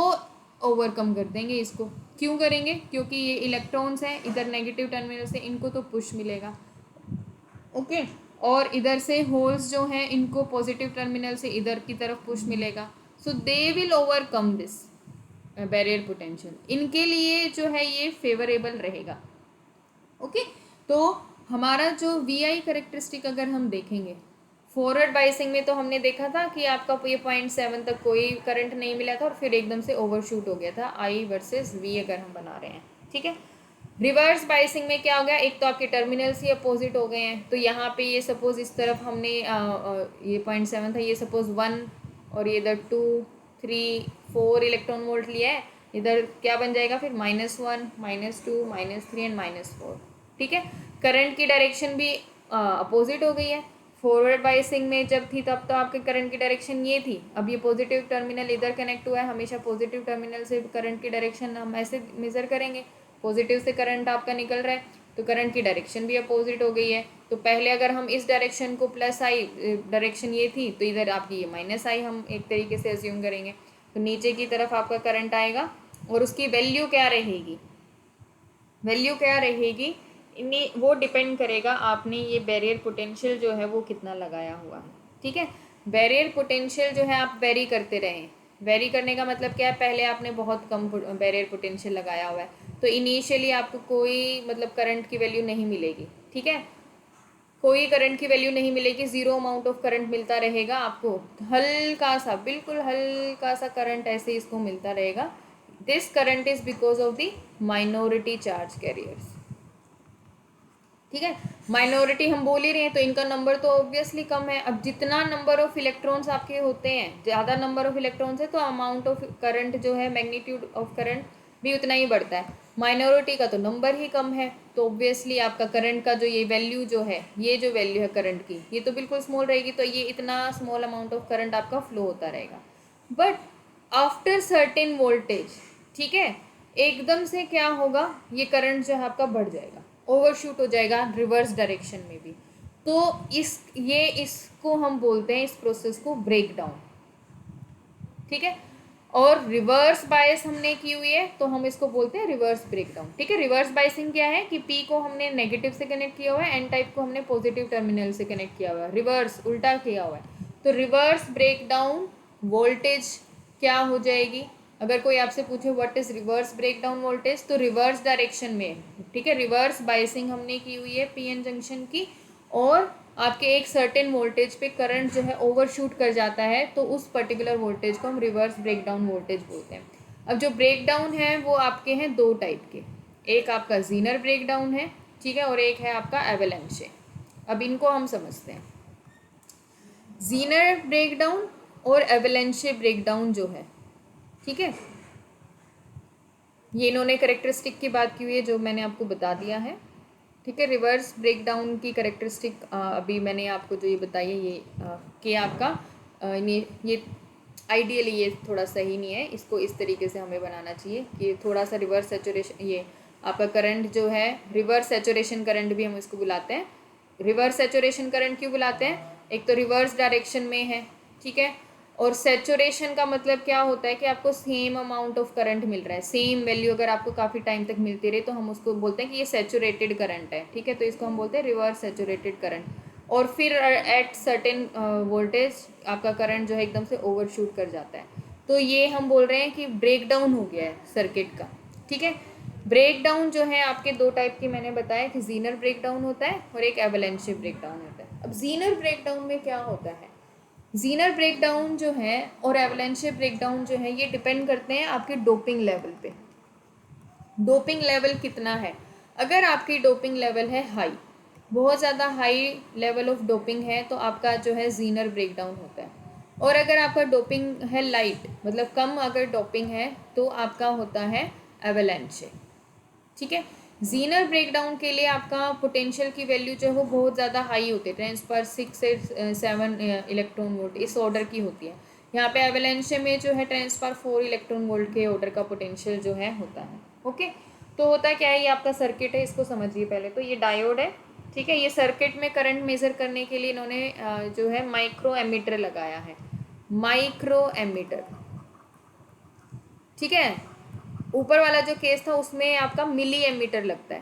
ओवरकम कर देंगे इसको। क्यों करेंगे, क्योंकि ये इलेक्ट्रॉन्स हैं, इधर नेगेटिव टर्मिनल से इनको तो पुश मिलेगा, ओके, और इधर से होल्स जो हैं इनको पॉजिटिव टर्मिनल से इधर की तरफ पुश मिलेगा, so they will overcome this barrier potential, इनके लिए जो है ये फेवरेबल रहेगा, ओके। तो हमारा जो वी आई करेक्टरिस्टिक अगर हम देखेंगे फॉरवर्ड बाइसिंग में तो हमने देखा था कि आपका ये 0.7 तक कोई करंट नहीं मिला था और फिर एकदम से ओवरशूट हो गया था आई वर्सेस वी अगर हम बना रहे हैं, ठीक है। रिवर्स बाइसिंग में क्या हो गया, एक तो आपके टर्मिनल्स ही अपोजिट हो गए हैं, तो यहाँ पे ये सपोज इस तरफ हमने ये 0.7 था, ये सपोज 1 और ये इधर 2 3 4 इलेक्ट्रॉन वोल्ट लिया है, इधर क्या बन जाएगा फिर -1 -2 -3 एंड -4, ठीक है। करंट की डायरेक्शन भी अपोजिट हो गई है, फॉरवर्ड बाइसिंग में जब थी तब तो आपके करंट की डायरेक्शन ये थी, अब ये पॉजिटिव टर्मिनल इधर कनेक्ट हुआ है, हमेशा पॉजिटिव टर्मिनल से करंट की डायरेक्शन हम ऐसे मेज़र करेंगे, पॉजिटिव से करंट आपका निकल रहा है तो करंट की डायरेक्शन भी अपोजिट हो गई है, तो पहले अगर हम इस डायरेक्शन को प्लस आई डायरेक्शन ये थी तो इधर आपकी ये माइनस आई हम एक तरीके से अज्यूम करेंगे, तो नीचे की तरफ आपका करंट आएगा और उसकी वैल्यू क्या रहेगी, वैल्यू क्या रहेगी, वो डिपेंड करेगा आपने ये बैरियर पोटेंशियल जो है वो कितना लगाया हुआ है, ठीक है। बैरियर पोटेंशियल जो है आप वेरी करते रहें, वेरी करने का मतलब क्या है, पहले आपने बहुत कम बैरियर पोटेंशियल लगाया हुआ है तो इनिशियली आपको कोई मतलब करंट की वैल्यू नहीं मिलेगी, ठीक है, कोई करंट की वैल्यू नहीं मिलेगी, ज़ीरो अमाउंट ऑफ करंट मिलता रहेगा आपको, हल्का सा बिल्कुल हल्का सा करंट ऐसे इसको मिलता रहेगा, this current is because of the minority charge carriers, ठीक है। माइनॉरिटी हम बोल ही रहे हैं तो इनका नंबर तो ऑब्वियसली कम है, अब जितना नंबर ऑफ इलेक्ट्रॉन्स आपके होते हैं, ज़्यादा नंबर ऑफ इलेक्ट्रॉन्स है तो अमाउंट ऑफ करंट जो है मैग्नीट्यूड ऑफ करंट भी उतना ही बढ़ता है, माइनॉरिटी का तो नंबर ही कम है तो ऑब्वियसली आपका करंट का जो ये वैल्यू जो है, ये जो वैल्यू है करंट की ये तो बिल्कुल स्मॉल रहेगी, तो ये इतना स्मॉल अमाउंट ऑफ करंट आपका फ्लो होता रहेगा, बट आफ्टर सर्टेन वोल्टेज, ठीक है, एकदम से क्या होगा, ये करंट जो है आपका बढ़ जाएगा, ओवरशूट हो जाएगा रिवर्स डायरेक्शन में भी, तो इसको हम बोलते हैं इस प्रोसेस को ब्रेक डाउन, ठीक है। और रिवर्स बायस हमने की हुई है तो हम इसको बोलते हैं रिवर्स ब्रेकडाउन। ठीक है, रिवर्स बायसिंग क्या है कि पी को हमने नेगेटिव से कनेक्ट किया हुआ है, एन टाइप को हमने पॉजिटिव टर्मिनल से कनेक्ट किया हुआ है, रिवर्स उल्टा किया हुआ है। तो रिवर्स ब्रेकडाउन वोल्टेज क्या हो जाएगी, अगर कोई आपसे पूछे what is reverse breakdown voltage, तो रिवर्स डायरेक्शन में। ठीक है, रिवर्स बायसिंग हमने की हुई है पीएन जंक्शन की, और आपके एक सर्टेन वोल्टेज पे करंट जो है ओवरशूट कर जाता है, तो उस पर्टिकुलर वोल्टेज को हम रिवर्स ब्रेकडाउन वोल्टेज बोलते हैं। अब जो ब्रेकडाउन है वो आपके हैं दो टाइप के, एक आपका जीनर ब्रेकडाउन है, ठीक है, और एक है आपका एवलांचे। अब इनको हम समझते हैं। जीनर ब्रेकडाउन और एवलांचे ब्रेकडाउन जो है, ठीक है, ये इन्होंने करेक्टरिस्टिक की बात की हुई है जो मैंने आपको बता दिया है। ठीक है, रिवर्स ब्रेकडाउन की करेक्टरिस्टिक अभी मैंने आपको जो ये बताई है ये कि आपका ये आइडियली ये थोड़ा सही नहीं है, इसको इस तरीके से हमें बनाना चाहिए कि थोड़ा सा रिवर्स सैचुरेशन, ये आपका करंट जो है रिवर्स सैचुरेशन करंट भी हम इसको बुलाते हैं। रिवर्स सैचुरेशन करंट क्यों बुलाते हैं, एक तो रिवर्स डायरेक्शन में है, ठीक है, और सैचुरेशन का मतलब क्या होता है कि आपको सेम अमाउंट ऑफ करंट मिल रहा है, सेम वैल्यू अगर आपको काफ़ी टाइम तक मिलती रहे तो हम उसको बोलते हैं कि ये सैचुरेटेड करंट है। ठीक है, तो इसको हम बोलते हैं रिवर्स सैचुरेटेड करंट। और फिर एट सर्टेन वोल्टेज आपका करंट जो है एकदम से ओवरशूट कर जाता है, तो ये हम बोल रहे हैं कि ब्रेकडाउन हो गया है सर्किट का। ठीक है, ब्रेकडाउन जो है आपके दो टाइप के मैंने बताया कि जीनर ब्रेकडाउन होता है और एक एवलांचे ब्रेकडाउन होता है। अब जीनर ब्रेकडाउन में क्या होता है, जीनर ब्रेकडाउन जो है और एवलांचे ब्रेकडाउन जो है ये डिपेंड करते हैं आपके डोपिंग लेवल पे। डोपिंग लेवल कितना है, अगर आपकी डोपिंग लेवल है हाई, बहुत ज़्यादा हाई लेवल ऑफ डोपिंग है तो आपका जो है जीनर ब्रेकडाउन होता है। और अगर आपका डोपिंग है लाइट, मतलब कम अगर डोपिंग है तो आपका होता है एवलांचे। ठीक है, जीनर ब्रेकडाउन के लिए आपका पोटेंशियल की वैल्यू जो है वो बहुत ज़्यादा हाई होती है, 10⁻⁶ से 7 इलेक्ट्रॉन वोल्ट इस ऑर्डर की होती है। यहाँ पे एवलांचे में जो है 10⁻⁴ इलेक्ट्रॉन वोल्ट के ऑर्डर का पोटेंशियल जो है होता है। ओके, तो होता क्या है, ये आपका सर्किट है, इसको समझिए पहले। तो ये डायोड है, ठीक है, ये सर्किट में करंट मेज़र करने के लिए इन्होंने जो है माइक्रो एमीटर लगाया है, माइक्रो एमीटर। ठीक है, ऊपर वाला जो केस था उसमें आपका मिली एमीटर लगता है।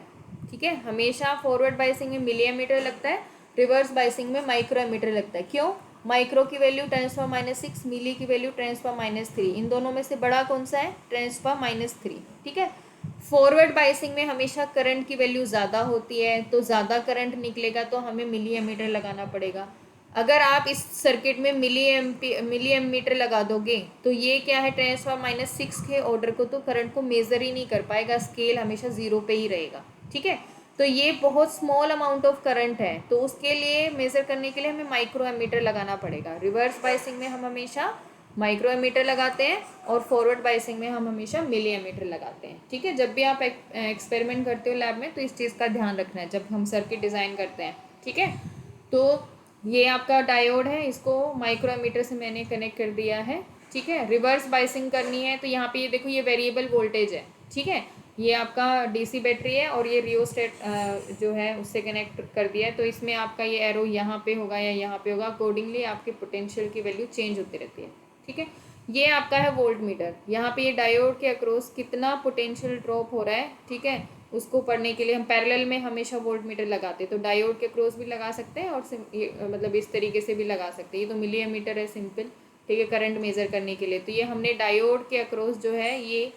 ठीक है, हमेशा फॉरवर्ड बाइसिंग में मिली एमीटर लगता है, रिवर्स बाइसिंग में माइक्रो एमीटर लगता है। क्यों, माइक्रो की वैल्यू 10⁻⁻⁶, मिली की वैल्यू 10⁻⁻3, इन दोनों में से बड़ा कौन सा है, 10⁻⁻3। ठीक है, फॉरवर्ड बाइसिंग में हमेशा करंट की वैल्यू ज़्यादा होती है, तो ज़्यादा करंट निकलेगा तो हमें मिली एमीटर लगाना पड़ेगा। अगर आप इस सर्किट में मिली एमीटर लगा दोगे तो ये क्या है, 10⁻⁻6 के ऑर्डर को तो करंट को मेज़र ही नहीं कर पाएगा, स्केल हमेशा ज़ीरो पे ही रहेगा। ठीक है, तो ये बहुत स्मॉल अमाउंट ऑफ करंट है, तो उसके लिए मेज़र करने के लिए हमें माइक्रो एमीटर लगाना पड़ेगा। रिवर्स बाइसिंग में हम हमेशा माइक्रो एमीटर लगाते हैं और फॉरवर्ड बाइसिंग में हम हमेशा मिली एमीटर लगाते हैं। ठीक है, जब भी आप एक्सपेरिमेंट करते हो लैब में तो इस चीज़ का ध्यान रखना है जब हम सर्किट डिज़ाइन करते हैं। ठीक है, तो ये आपका डायोड है, इसको माइक्रो एमीटर से मैंने कनेक्ट कर दिया है। ठीक है, रिवर्स बाइसिंग करनी है तो यहाँ पे ये देखो, ये वेरिएबल वोल्टेज है। ठीक है, ये आपका डीसी बैटरी है और ये रियोस्टेट जो है उससे कनेक्ट कर दिया है, तो इसमें आपका ये एरो यहाँ पे होगा या यहाँ पे होगा, अकॉर्डिंगली आपके पोटेंशियल की वैल्यू चेंज होती रहती है। ठीक है, ये आपका है वोल्ट मीटर, यहाँ पे ये डायोड के अक्रॉस कितना पोटेंशियल ड्रॉप हो रहा है, ठीक है, उसको पढ़ने के लिए हम पैरेलल में हमेशा वोल्ट मीटर लगाते हैं। तो डायोड के क्रॉस भी लगा सकते हैं और मतलब इस तरीके से भी लगा सकते हैं। ये तो मिली एमीटर है सिंपल, ठीक है, करंट मेज़र करने के लिए। तो ये हमने डायोड के अक्रॉस जो है ये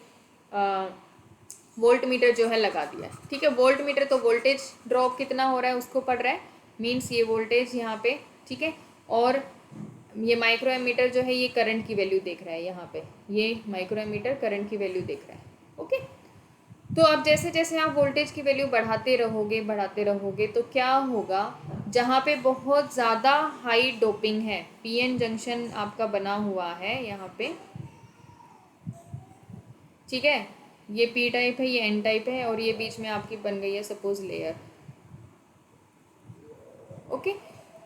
वोल्ट मीटर जो है लगा दिया है। ठीक है, वोल्ट मीटर तो वोल्टेज ड्रॉप कितना हो रहा है उसको पढ़ रहा है, मीन्स ये वोल्टेज यहाँ पे। ठीक है, और ये माइक्रो एमीटर जो है ये करंट की वैल्यू देख रहा है, यहाँ पे ये माइक्रो एमीटर करंट की वैल्यू देख रहा है। ओके, तो अब जैसे जैसे आप वोल्टेज की वैल्यू बढ़ाते रहोगे तो क्या होगा, जहाँ पे बहुत ज़्यादा हाई डोपिंग है, पीएन जंक्शन आपका बना हुआ है यहाँ पे, ठीक है, ये पी टाइप है, ये एन टाइप है, और ये बीच में आपकी बन गई है सपोज लेयर। ओके,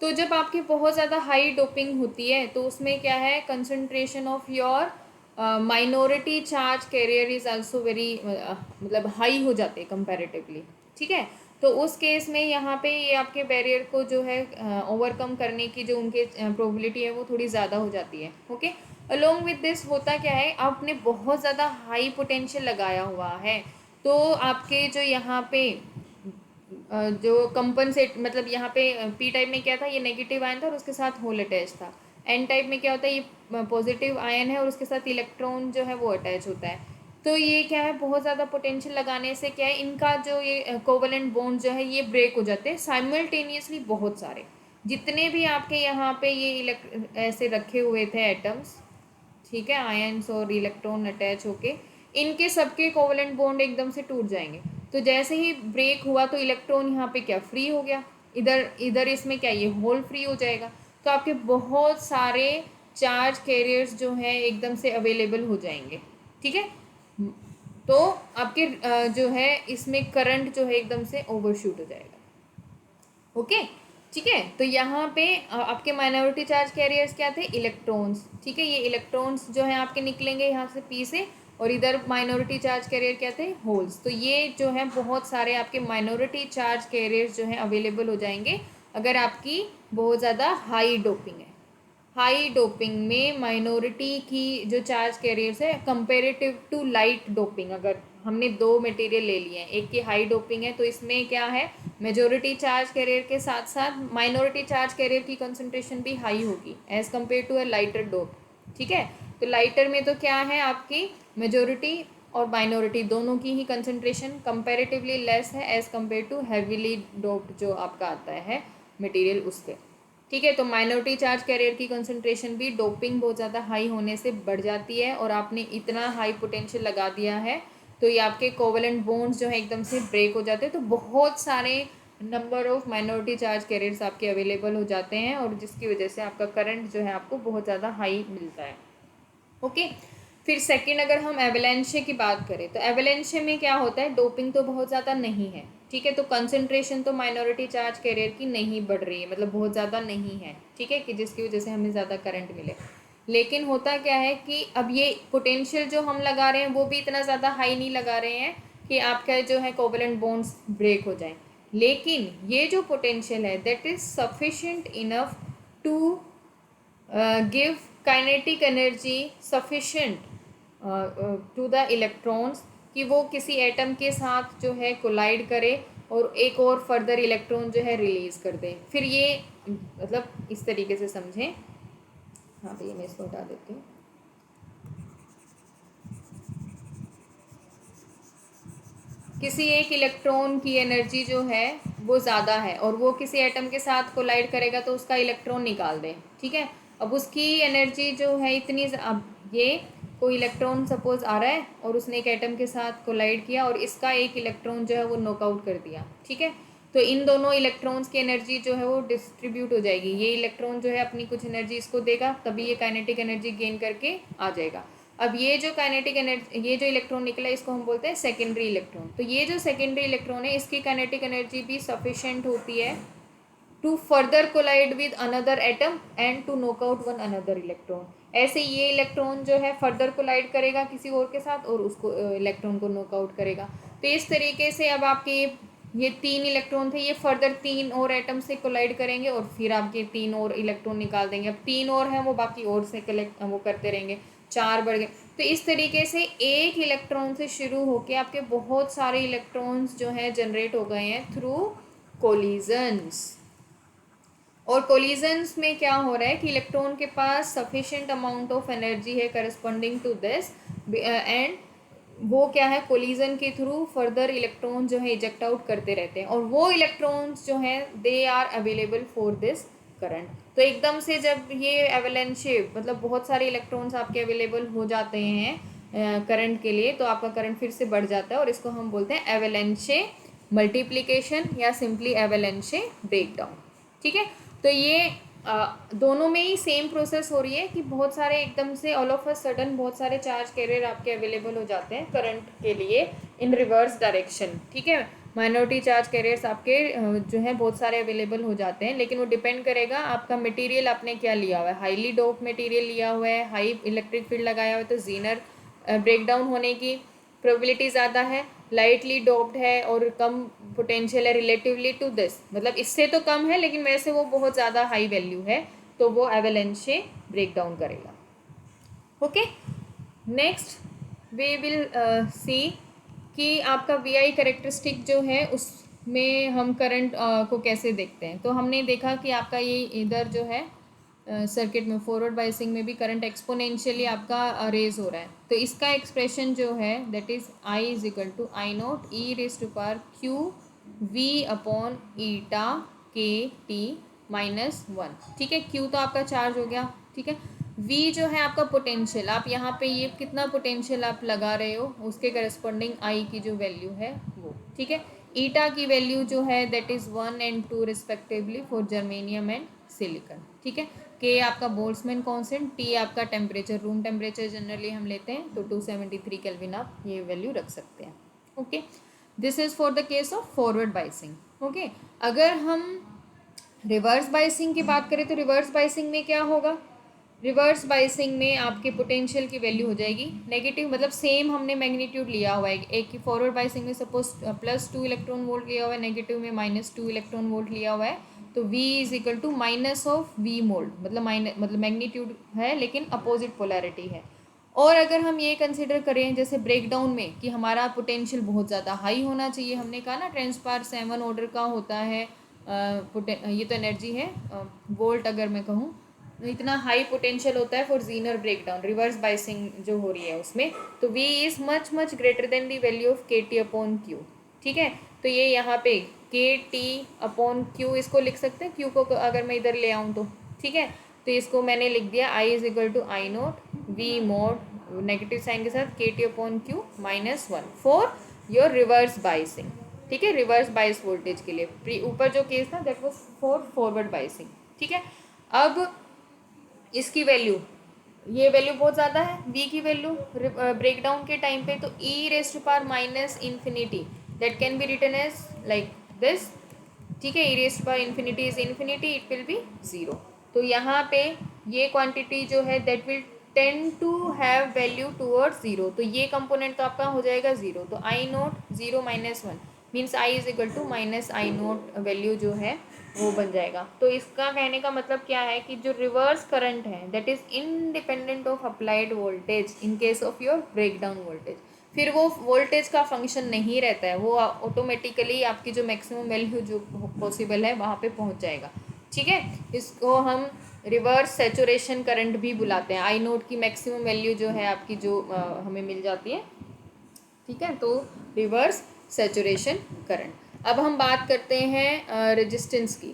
तो जब आपकी बहुत ज़्यादा हाई डोपिंग होती है तो उसमें क्या है, concentration of your minority charge career is also very मतलब हाई हो जाते हैं कंपैरेटिवली। ठीक है, तो उस केस में यहाँ पे ये आपके बैरियर को जो है ओवरकम करने की जो उनके प्रोबेबिलिटी है वो थोड़ी ज़्यादा हो जाती है। ओके, अलोंग विद दिस होता क्या है, आपने बहुत ज़्यादा हाई पोटेंशियल लगाया हुआ है, तो आपके जो यहाँ पे जो कंपनसेट, मतलब यहाँ पे पी टाइप में क्या था, ये नेगेटिव आयन था और उसके साथ होल अटैच था। एन टाइप में क्या होता है, ये पॉजिटिव आयन है और उसके साथ इलेक्ट्रॉन जो है वो अटैच होता है। तो ये क्या है, बहुत ज़्यादा पोटेंशियल लगाने से क्या है, इनका जो ये कोवलेंट बॉन्ड जो है ये ब्रेक हो जाते हैं साइमल्टेनियसली। बहुत सारे जितने भी आपके यहाँ पे ये ऐसे रखे हुए थे एटम्स, ठीक है, आयंस और इलेक्ट्रॉन अटैच होके, इनके सबके कोवलेंट बॉन्ड एकदम से टूट जाएंगे। तो जैसे ही ब्रेक हुआ तो इलेक्ट्रॉन यहाँ पे क्या फ्री हो गया, इधर इधर इसमें क्या ये होल फ्री हो जाएगा। तो आपके बहुत सारे चार्ज कैरियर्स जो हैं एकदम से अवेलेबल हो जाएंगे, ठीक है। तो आपके जो है इसमें करंट जो है एकदम से ओवरशूट हो जाएगा। ओके, ठीक है। तो यहाँ पे आपके माइनॉरिटी चार्ज कैरियर्स क्या थे, इलेक्ट्रॉन्स, ठीक है। ये इलेक्ट्रॉन्स जो है आपके निकलेंगे यहाँ से पी से, और इधर माइनॉरिटी चार्ज कैरियर क्या थे, होल्स। तो ये जो है बहुत सारे आपके माइनॉरिटी चार्ज कैरियर्स जो है अवेलेबल हो जाएंगे अगर आपकी बहुत ज़्यादा हाई डोपिंग है। हाई डोपिंग में माइनॉरिटी की जो चार्ज कैरियर्स है कंपेरेटिव टू लाइट डोपिंग, अगर हमने दो मटेरियल ले लिए हैं, एक की हाई डोपिंग है तो इसमें क्या है, मेजोरिटी चार्ज कैरियर के साथ साथ माइनॉरिटी चार्ज कैरियर की कंसंट्रेशन भी हाई होगी as compare to a lighter dope, ठीक है। तो लाइटर में तो क्या है, आपकी मेजोरिटी और माइनॉरिटी दोनों की ही कंसंट्रेशन कंपेरेटिवली लेस है as compare to heavily doped जो आपका आता है मटेरियल उसके, ठीक है। तो माइनॉरिटी चार्ज कैरियर की कंसंट्रेशन भी डोपिंग बहुत ज़्यादा हाई होने से बढ़ जाती है, और आपने इतना हाई पोटेंशियल लगा दिया है तो ये आपके कोवलेंट बॉन्ड्स जो है एकदम से ब्रेक हो जाते हैं। तो बहुत सारे number of minority charge carriers आपके अवेलेबल हो जाते हैं, और जिसकी वजह से आपका करंट जो है आपको बहुत ज़्यादा हाई मिलता है। ओके, फिर सेकंड अगर हम एवलेंशे की बात करें तो एवलेंशे में क्या होता है, डोपिंग तो बहुत ज़्यादा नहीं है, ठीक है। तो कंसंट्रेशन तो माइनॉरिटी चार्ज कैरियर की नहीं बढ़ रही है, मतलब बहुत ज़्यादा नहीं है, ठीक है, कि जिसकी वजह से हमें ज़्यादा करंट मिले। लेकिन होता क्या है कि अब ये पोटेंशियल जो हम लगा रहे हैं वो भी इतना ज़्यादा हाई नहीं लगा रहे हैं कि आपका जो है कोवलेंट बॉन्ड्स ब्रेक हो जाए, लेकिन ये जो पोटेंशियल है that is sufficient enough to give kinetic energy sufficient to the electrons कि वो किसी एटम के साथ जो है कोलाइड करे और एक और फर्दर इलेक्ट्रॉन जो है रिलीज कर दे। फिर ये मतलब इस तरीके से समझें, हाँ भैया मैं इसको हटा देती हूँ। किसी एक इलेक्ट्रॉन की एनर्जी जो है वो ज़्यादा है और वो किसी एटम के साथ कोलाइड करेगा तो उसका इलेक्ट्रॉन निकाल दे, ठीक है। अब उसकी एनर्जी जो है इतनी, अब ये कोई इलेक्ट्रॉन सपोज आ रहा है और उसने एक एटम के साथ कोलाइड किया और इसका एक इलेक्ट्रॉन जो है वो नॉकआउट कर दिया, ठीक है। तो इन दोनों इलेक्ट्रॉन्स की एनर्जी जो है वो डिस्ट्रीब्यूट हो जाएगी। ये इलेक्ट्रॉन जो है अपनी कुछ एनर्जी इसको देगा, तभी ये काइनेटिक एनर्जी गेन करके आ जाएगा। अब ये जो काइनेटिक एनर्जी, ये जो इलेक्ट्रॉन निकला इसको हम बोलते हैं सेकेंडरी इलेक्ट्रॉन। तो ये जो सेकेंडरी इलेक्ट्रॉन है इसकी काइनेटिक एनर्जी भी सफिशेंट होती है to further collide with another atom and to knock out one another electron. ऐसे ये इलेक्ट्रॉन जो है फर्दर कोलाइड करेगा किसी और के साथ और उसको इलेक्ट्रॉन को नॉकआउट करेगा। तो इस तरीके से अब आपके ये तीन इलेक्ट्रॉन थे, ये फर्दर तीन और एटम से कोलाइड करेंगे और फिर आपके तीन और इलेक्ट्रॉन निकाल देंगे। अब तीन और हैं वो बाकी और से कलेक्ट वो करते रहेंगे, चार बढ़ गए। तो इस तरीके से एक इलेक्ट्रॉन से शुरू होके आपके बहुत सारे इलेक्ट्रॉन्स जो हैं जनरेट हो गए हैं थ्रू कोलिजन्स। और कोलिजन्स में क्या हो रहा है कि इलेक्ट्रॉन के पास सफिशिएंट अमाउंट ऑफ एनर्जी है करस्पॉन्डिंग टू दिस, एंड वो क्या है कोलिजन के थ्रू फर्दर इलेक्ट्रॉन जो है इजेक्ट आउट करते रहते हैं, और वो इलेक्ट्रॉन्स जो हैं they are available for this current. तो एकदम से जब ये एवलेंशे मतलब बहुत सारे इलेक्ट्रॉन्स आपके अवेलेबल हो जाते हैं करंट के लिए, तो आपका करंट फिर से बढ़ जाता है और इसको हम बोलते हैं एवलेंशे मल्टीप्लिकेशन या सिंपली एवलेंशे ब्रेकडाउन, ठीक है। तो ये दोनों में ही सेम प्रोसेस हो रही है कि बहुत सारे एकदम से ऑल ऑफ अ सडन बहुत सारे चार्ज कैरियर आपके अवेलेबल हो जाते हैं करंट के लिए इन रिवर्स डायरेक्शन, ठीक है। माइनॉरिटी चार्ज कैरियर्स आपके जो है बहुत सारे अवेलेबल हो जाते हैं, लेकिन वो डिपेंड करेगा आपका मटेरियल आपने क्या लिया हुआ है। हाईली डोप मटेरियल लिया हुआ है, हाई इलेक्ट्रिक फील्ड लगाया हुआ है, तो जीनर ब्रेकडाउन होने की प्रोबेबिलिटी ज़्यादा है। लाइटली डोप्ड है और कम पोटेंशियल है रिलेटिवली टू दिस, मतलब इससे तो कम है लेकिन वैसे वो बहुत ज़्यादा हाई वैल्यू है, तो वो एवलेंशे ब्रेक डाउन करेगा। Okay, next we will see कि आपका वी आई करेक्टरिस्टिक जो है उसमें हम करंट को कैसे देखते हैं। तो हमने देखा कि आपका ये इधर जो है सर्किट में फॉरवर्ड बायसिंग में भी करंट एक्सपोनेंशियली आपका रेज हो रहा है। तो इसका एक्सप्रेशन जो है that is I is equal to I not e raise to power q V upon eta k T -1। ठीक है, क्यू तो आपका चार्ज हो गया। ठीक है, वी जो है आपका पोटेंशियल, आप यहाँ पे ये कितना पोटेंशियल आप लगा रहे हो उसके करस्पॉन्डिंग आई की जो वैल्यू है वो। ठीक है, ईटा की वैल्यू जो है that is 1 and 2 respectively for germanium and silicon. ठीक है, के आपका बोल्ट्जमैन कांस्टेंट, टी आपका टेम्परेचर, रूम टेम्परेचर जनरली हम लेते हैं तो 273 केल्विन आप ये वैल्यू रख सकते हैं। Okay, this is for the case of forward biasing. Okay, अगर हम रिवर्स बाइसिंग की बात करें तो रिवर्स बाइसिंग में क्या होगा, रिवर्स बाइसिंग में आपके पोटेंशियल की वैल्यू हो जाएगी नेगेटिव, मतलब सेम हमने मैग्नीट्यूड लिया हुआ है। एक की फॉरवर्ड बाइसिंग में सपोज +2 इलेक्ट्रॉन वोल्ट लिया हुआ है, नेगेटिव में -2 इलेक्ट्रॉन वोल्ट लिया हुआ है। तो V is equal to -V mod, मतलब मैग्नीट्यूड है लेकिन अपोजिट पोलैरिटी है। और अगर हम ये कंसिडर करें जैसे ब्रेकडाउन में कि हमारा पोटेंशियल बहुत ज़्यादा हाई होना चाहिए, हमने कहा ना ट्रांसफार 7 ऑर्डर का होता है, ये तो एनर्जी है वोल्ट, अगर मैं कहूँ इतना हाई पोटेंशियल होता है for Zener breakdown, reverse biasing जो हो रही है उसमें। तो V is much much greater than the value of KT अपॉन Q। ठीक है, तो ये यहाँ पे KT अपॉन Q इसको लिख सकते हैं, Q को अगर मैं इधर ले आऊँ तो। ठीक है, तो इसको मैंने लिख दिया I is equal to I naught V mod negative sign के साथ KT अपॉन Q -1 for your reverse biasing. ठीक है, रिवर्स बाइस वोल्टेज के लिए ऊपर जो केस था that was for forward biasing. ठीक है, अब इसकी वैल्यू, ये वैल्यू बहुत ज़्यादा है V की वैल्यू ब्रेकडाउन के टाइम पे, तो E raise to power -infinity that can be written as like this. ठीक है, E raise to power infinity is infinity, it will be 0। तो यहाँ पे ये क्वांटिटी जो है that will tend to have value towards 0, तो ये कंपोनेंट तो आपका हो जाएगा 0। तो I not 0 -1 means I is equal to -I not value जो है वो बन जाएगा। तो इसका कहने का मतलब क्या है कि जो रिवर्स करंट है that is independent of applied voltage in case of your breakdown voltage. फिर वो वोल्टेज का फंक्शन नहीं रहता है, वो ऑटोमेटिकली आपकी जो मैक्सिमम वैल्यू जो पॉसिबल है वहाँ पे पहुँच जाएगा। ठीक है, इसको हम रिवर्स सैचुरेशन करंट भी बुलाते हैं। आई नोट की मैक्सिमम वैल्यू जो है आपकी जो हमें मिल जाती है। ठीक है, तो रिवर्स सैचुरेशन करंट। अब हम बात करते हैं रेजिस्टेंस की।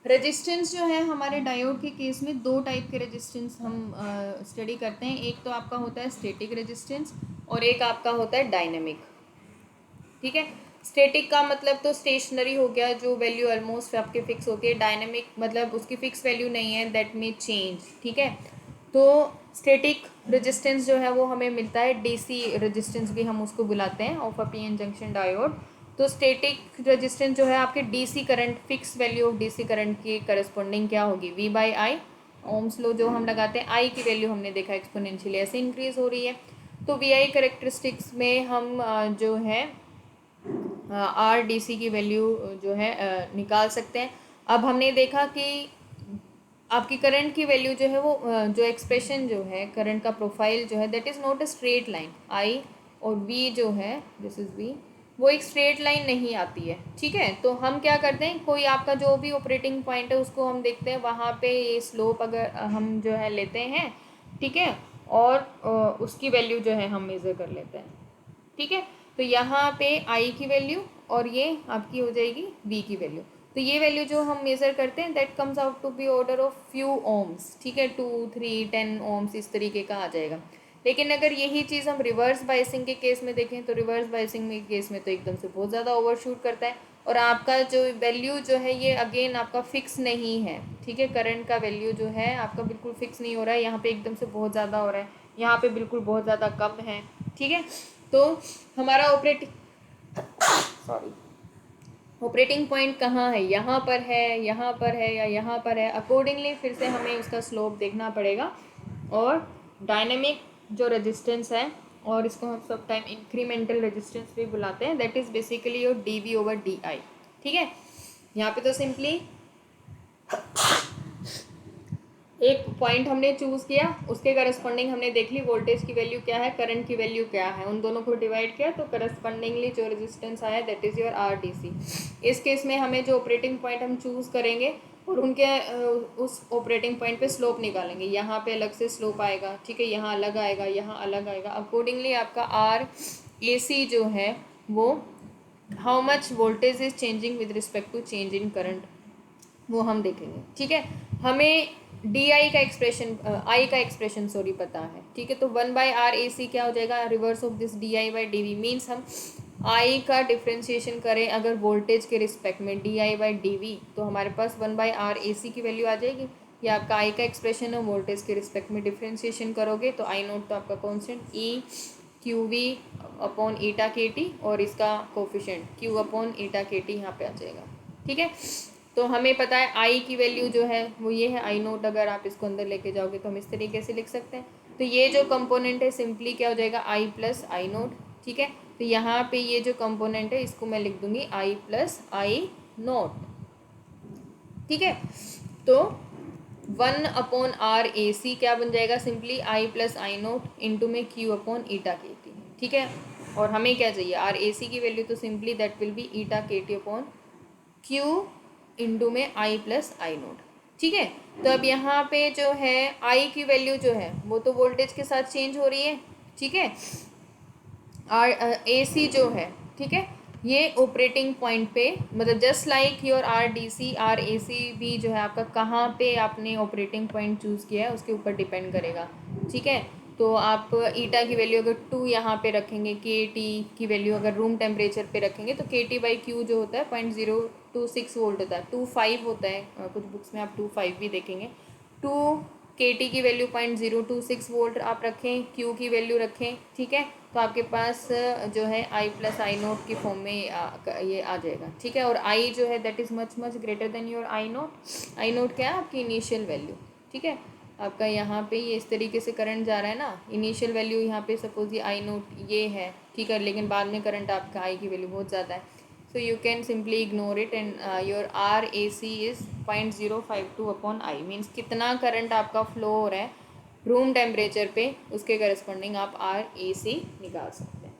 रेजिस्टेंस जो है हमारे डायोड के केस में दो टाइप के रेजिस्टेंस हम स्टडी करते हैं। एक तो आपका होता है स्टैटिक रेजिस्टेंस और एक आपका होता है डायनेमिक। ठीक है, स्टैटिक का मतलब तो स्टेशनरी हो गया, जो वैल्यू ऑलमोस्ट आपके फिक्स होती है। डायनेमिक मतलब उसकी फिक्स वैल्यू नहीं है, दैट में चेंज। ठीक है, तो स्टैटिक रेजिस्टेंस जो है वो हमें मिलता है डीसी रेजिस्टेंस भी हम उसको बुलाते हैं of a PN junction diode. तो स्टैटिक रेजिस्टेंस जो है आपके DC current, fix value of DC current की करस्पॉन्डिंग क्या होगी, V/I। ओम्स लो जो हम लगाते हैं, आई की वैल्यू हमने देखा एक्सपोनेंशियली ऐसे इंक्रीज हो रही है। तो VI करेक्टरिस्टिक्स में हम जो है RDC की वैल्यू जो है निकाल सकते हैं। अब हमने देखा कि आपकी करंट की वैल्यू जो है वो जो एक्सप्रेशन जो है करंट का प्रोफाइल जो है that is not a straight line. I और V जो है दिस इज़ V, वो एक स्ट्रेट लाइन नहीं आती है। ठीक है, तो हम क्या करते हैं, कोई आपका जो भी ऑपरेटिंग पॉइंट है उसको हम देखते हैं, वहाँ पे ये स्लोप अगर हम जो है लेते हैं। ठीक है, और उसकी वैल्यू जो है हम मेज़र कर लेते हैं। ठीक है, तो यहाँ पे आई की वैल्यू और ये आपकी हो जाएगी V की वैल्यू। तो ये वैल्यू जो हम मेज़र करते हैं that comes out to be order of few ohms. ठीक है, 2, 3, 10 ओम्स इस तरीके का आ जाएगा। लेकिन अगर यही चीज़ हम रिवर्स बाइसिंग के केस में देखें तो रिवर्स बाइसिंग में केस में तो एकदम से बहुत ज़्यादा ओवरशूट करता है, और आपका जो वैल्यू जो है ये अगेन आपका फिक्स नहीं है। ठीक है, करंट का वैल्यू जो है आपका बिल्कुल फिक्स नहीं हो रहा है, यहाँ पे एकदम से बहुत ज़्यादा हो रहा है, यहाँ पे बिल्कुल बहुत ज़्यादा कम है। ठीक है, तो हमारा ऑपरेटिंग पॉइंट कहाँ है, यहाँ पर है, यहाँ पर है या यहाँ पर है, अकॉर्डिंगली फिर से हमें उसका स्लोप देखना पड़ेगा। और डायनेमिक जो रेजिस्टेंस है, और इसको हम सब टाइम इंक्रीमेंटल रेजिस्टेंस भी बुलाते हैं, that is basically your DV/DI। ठीक है, यहाँ पे तो सिंपली एक पॉइंट हमने चूज किया, उसके करस्पॉन्डिंग हमने देख ली वोल्टेज की वैल्यू क्या है, करंट की वैल्यू क्या है, उन दोनों को डिवाइड किया तो करस्पॉन्डिंगली जो रेजिस्टेंस आया that is your R D C. इस केस में हमें जो ऑपरेटिंग पॉइंट हम चूज करेंगे और उनके उस ऑपरेटिंग पॉइंट पे स्लोप निकालेंगे। यहाँ पे अलग से स्लोप आएगा, ठीक है, यहाँ अलग आएगा, यहाँ अलग आएगा। अकॉर्डिंगली आपका आर ए सी जो है वो how much voltage is changing with respect to change in current, वो हम देखेंगे। ठीक है, हमें डी आई का एक्सप्रेशन आई का एक्सप्रेशन सॉरी पता है। ठीक है, तो 1/R AC क्या हो जाएगा, reverse of this DI/dV means हम आई का डिफ्रेंशिएशन करें अगर वोल्टेज के रिस्पेक्ट में DI/dV, तो हमारे पास 1/R AC की वैल्यू आ जाएगी। ये आपका आई का एक्सप्रेशन है, वोल्टेज के रिस्पेक्ट में डिफ्रेंशिएशन करोगे तो आई नोट तो आपका कॉन्स्टेंट EQV/ईटा KT और इसका कोफिशिएंट Q/ईटा KT यहाँ पे आ जाएगा। ठीक है, तो हमें पता है आई की वैल्यू जो है वो ये है आई नोट। अगर आप इसको अंदर लेके जाओगे तो हम इस तरीके से लिख सकते हैं। तो ये जो कंपोनेंट है सिंपली क्या हो जाएगा, आई प्लस आई नोट। ठीक है, तो यहाँ पे ये जो कंपोनेंट है इसको मैं लिख दूंगी आई प्लस आई नोट। ठीक है, तो 1/R AC क्या बन जाएगा, simply I plus I note into में Q/ईटा KT। ठीक है, और हमें क्या चाहिए, RAC की वैल्यू, तो simply that will be eta KT/Q into में आई प्लस आई नोट। ठीक है, तो अब यहाँ पे जो है आई की वैल्यू जो है वो तो वोल्टेज के साथ चेंज हो रही है। ठीक है, AC जो है, ठीक है, ये ऑपरेटिंग पॉइंट पे मतलब जस्ट लाइक योर RAC भी जो है आपका कहाँ पे आपने ऑपरेटिंग पॉइंट चूज़ किया है उसके ऊपर डिपेंड करेगा। ठीक है, तो आप ईटा की वैल्यू अगर 2 यहाँ पे रखेंगे, KT की वैल्यू अगर रूम टेम्परेचर पे रखेंगे तो KT/Q जो होता है 0.026 वोल्ट होता है, 2.5 होता है, कुछ बुक्स में आप 2.5 भी देखेंगे। 2 KT की वैल्यू 0.026 वोल्ट आप रखें, Q की वैल्यू रखें। ठीक है, तो आपके पास जो है आई प्लस आई नोट की फॉर्म में ये आ जाएगा। ठीक है, और आई जो है that is much much greater than your I note. I note क्या है, आपकी इनिशियल वैल्यू। ठीक है, आपका यहाँ पे ये इस तरीके से करंट जा रहा है ना, इनिशियल वैल्यू यहाँ पे सपोज ये आई नोट ये है। ठीक है, लेकिन बाद में करंट आपका आई की वैल्यू बहुत ज़्यादा है, so you can simply ignore it and your RAC is 0.052/I means कितना करंट आपका फ्लो हो रहा है रूम टेम्परेचर पे उसके करस्पॉन्डिंग आप RAC निकाल सकते हैं।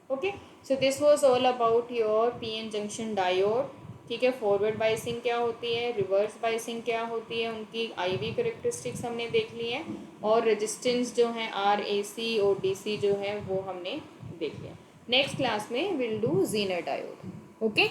Okay, so this was all about your PN junction diode. ठीक है, फॉरवर्ड बाइसिंग क्या होती है, रिवर्स बाइसिंग क्या होती है, उनकी IV करेक्टरिस्टिक्स हमने देख ली है, और रेजिस्टेंस जो है RAC और DC जो है वो हमने देख लिया। नेक्स्ट क्लास में will do Zener diode. Okay.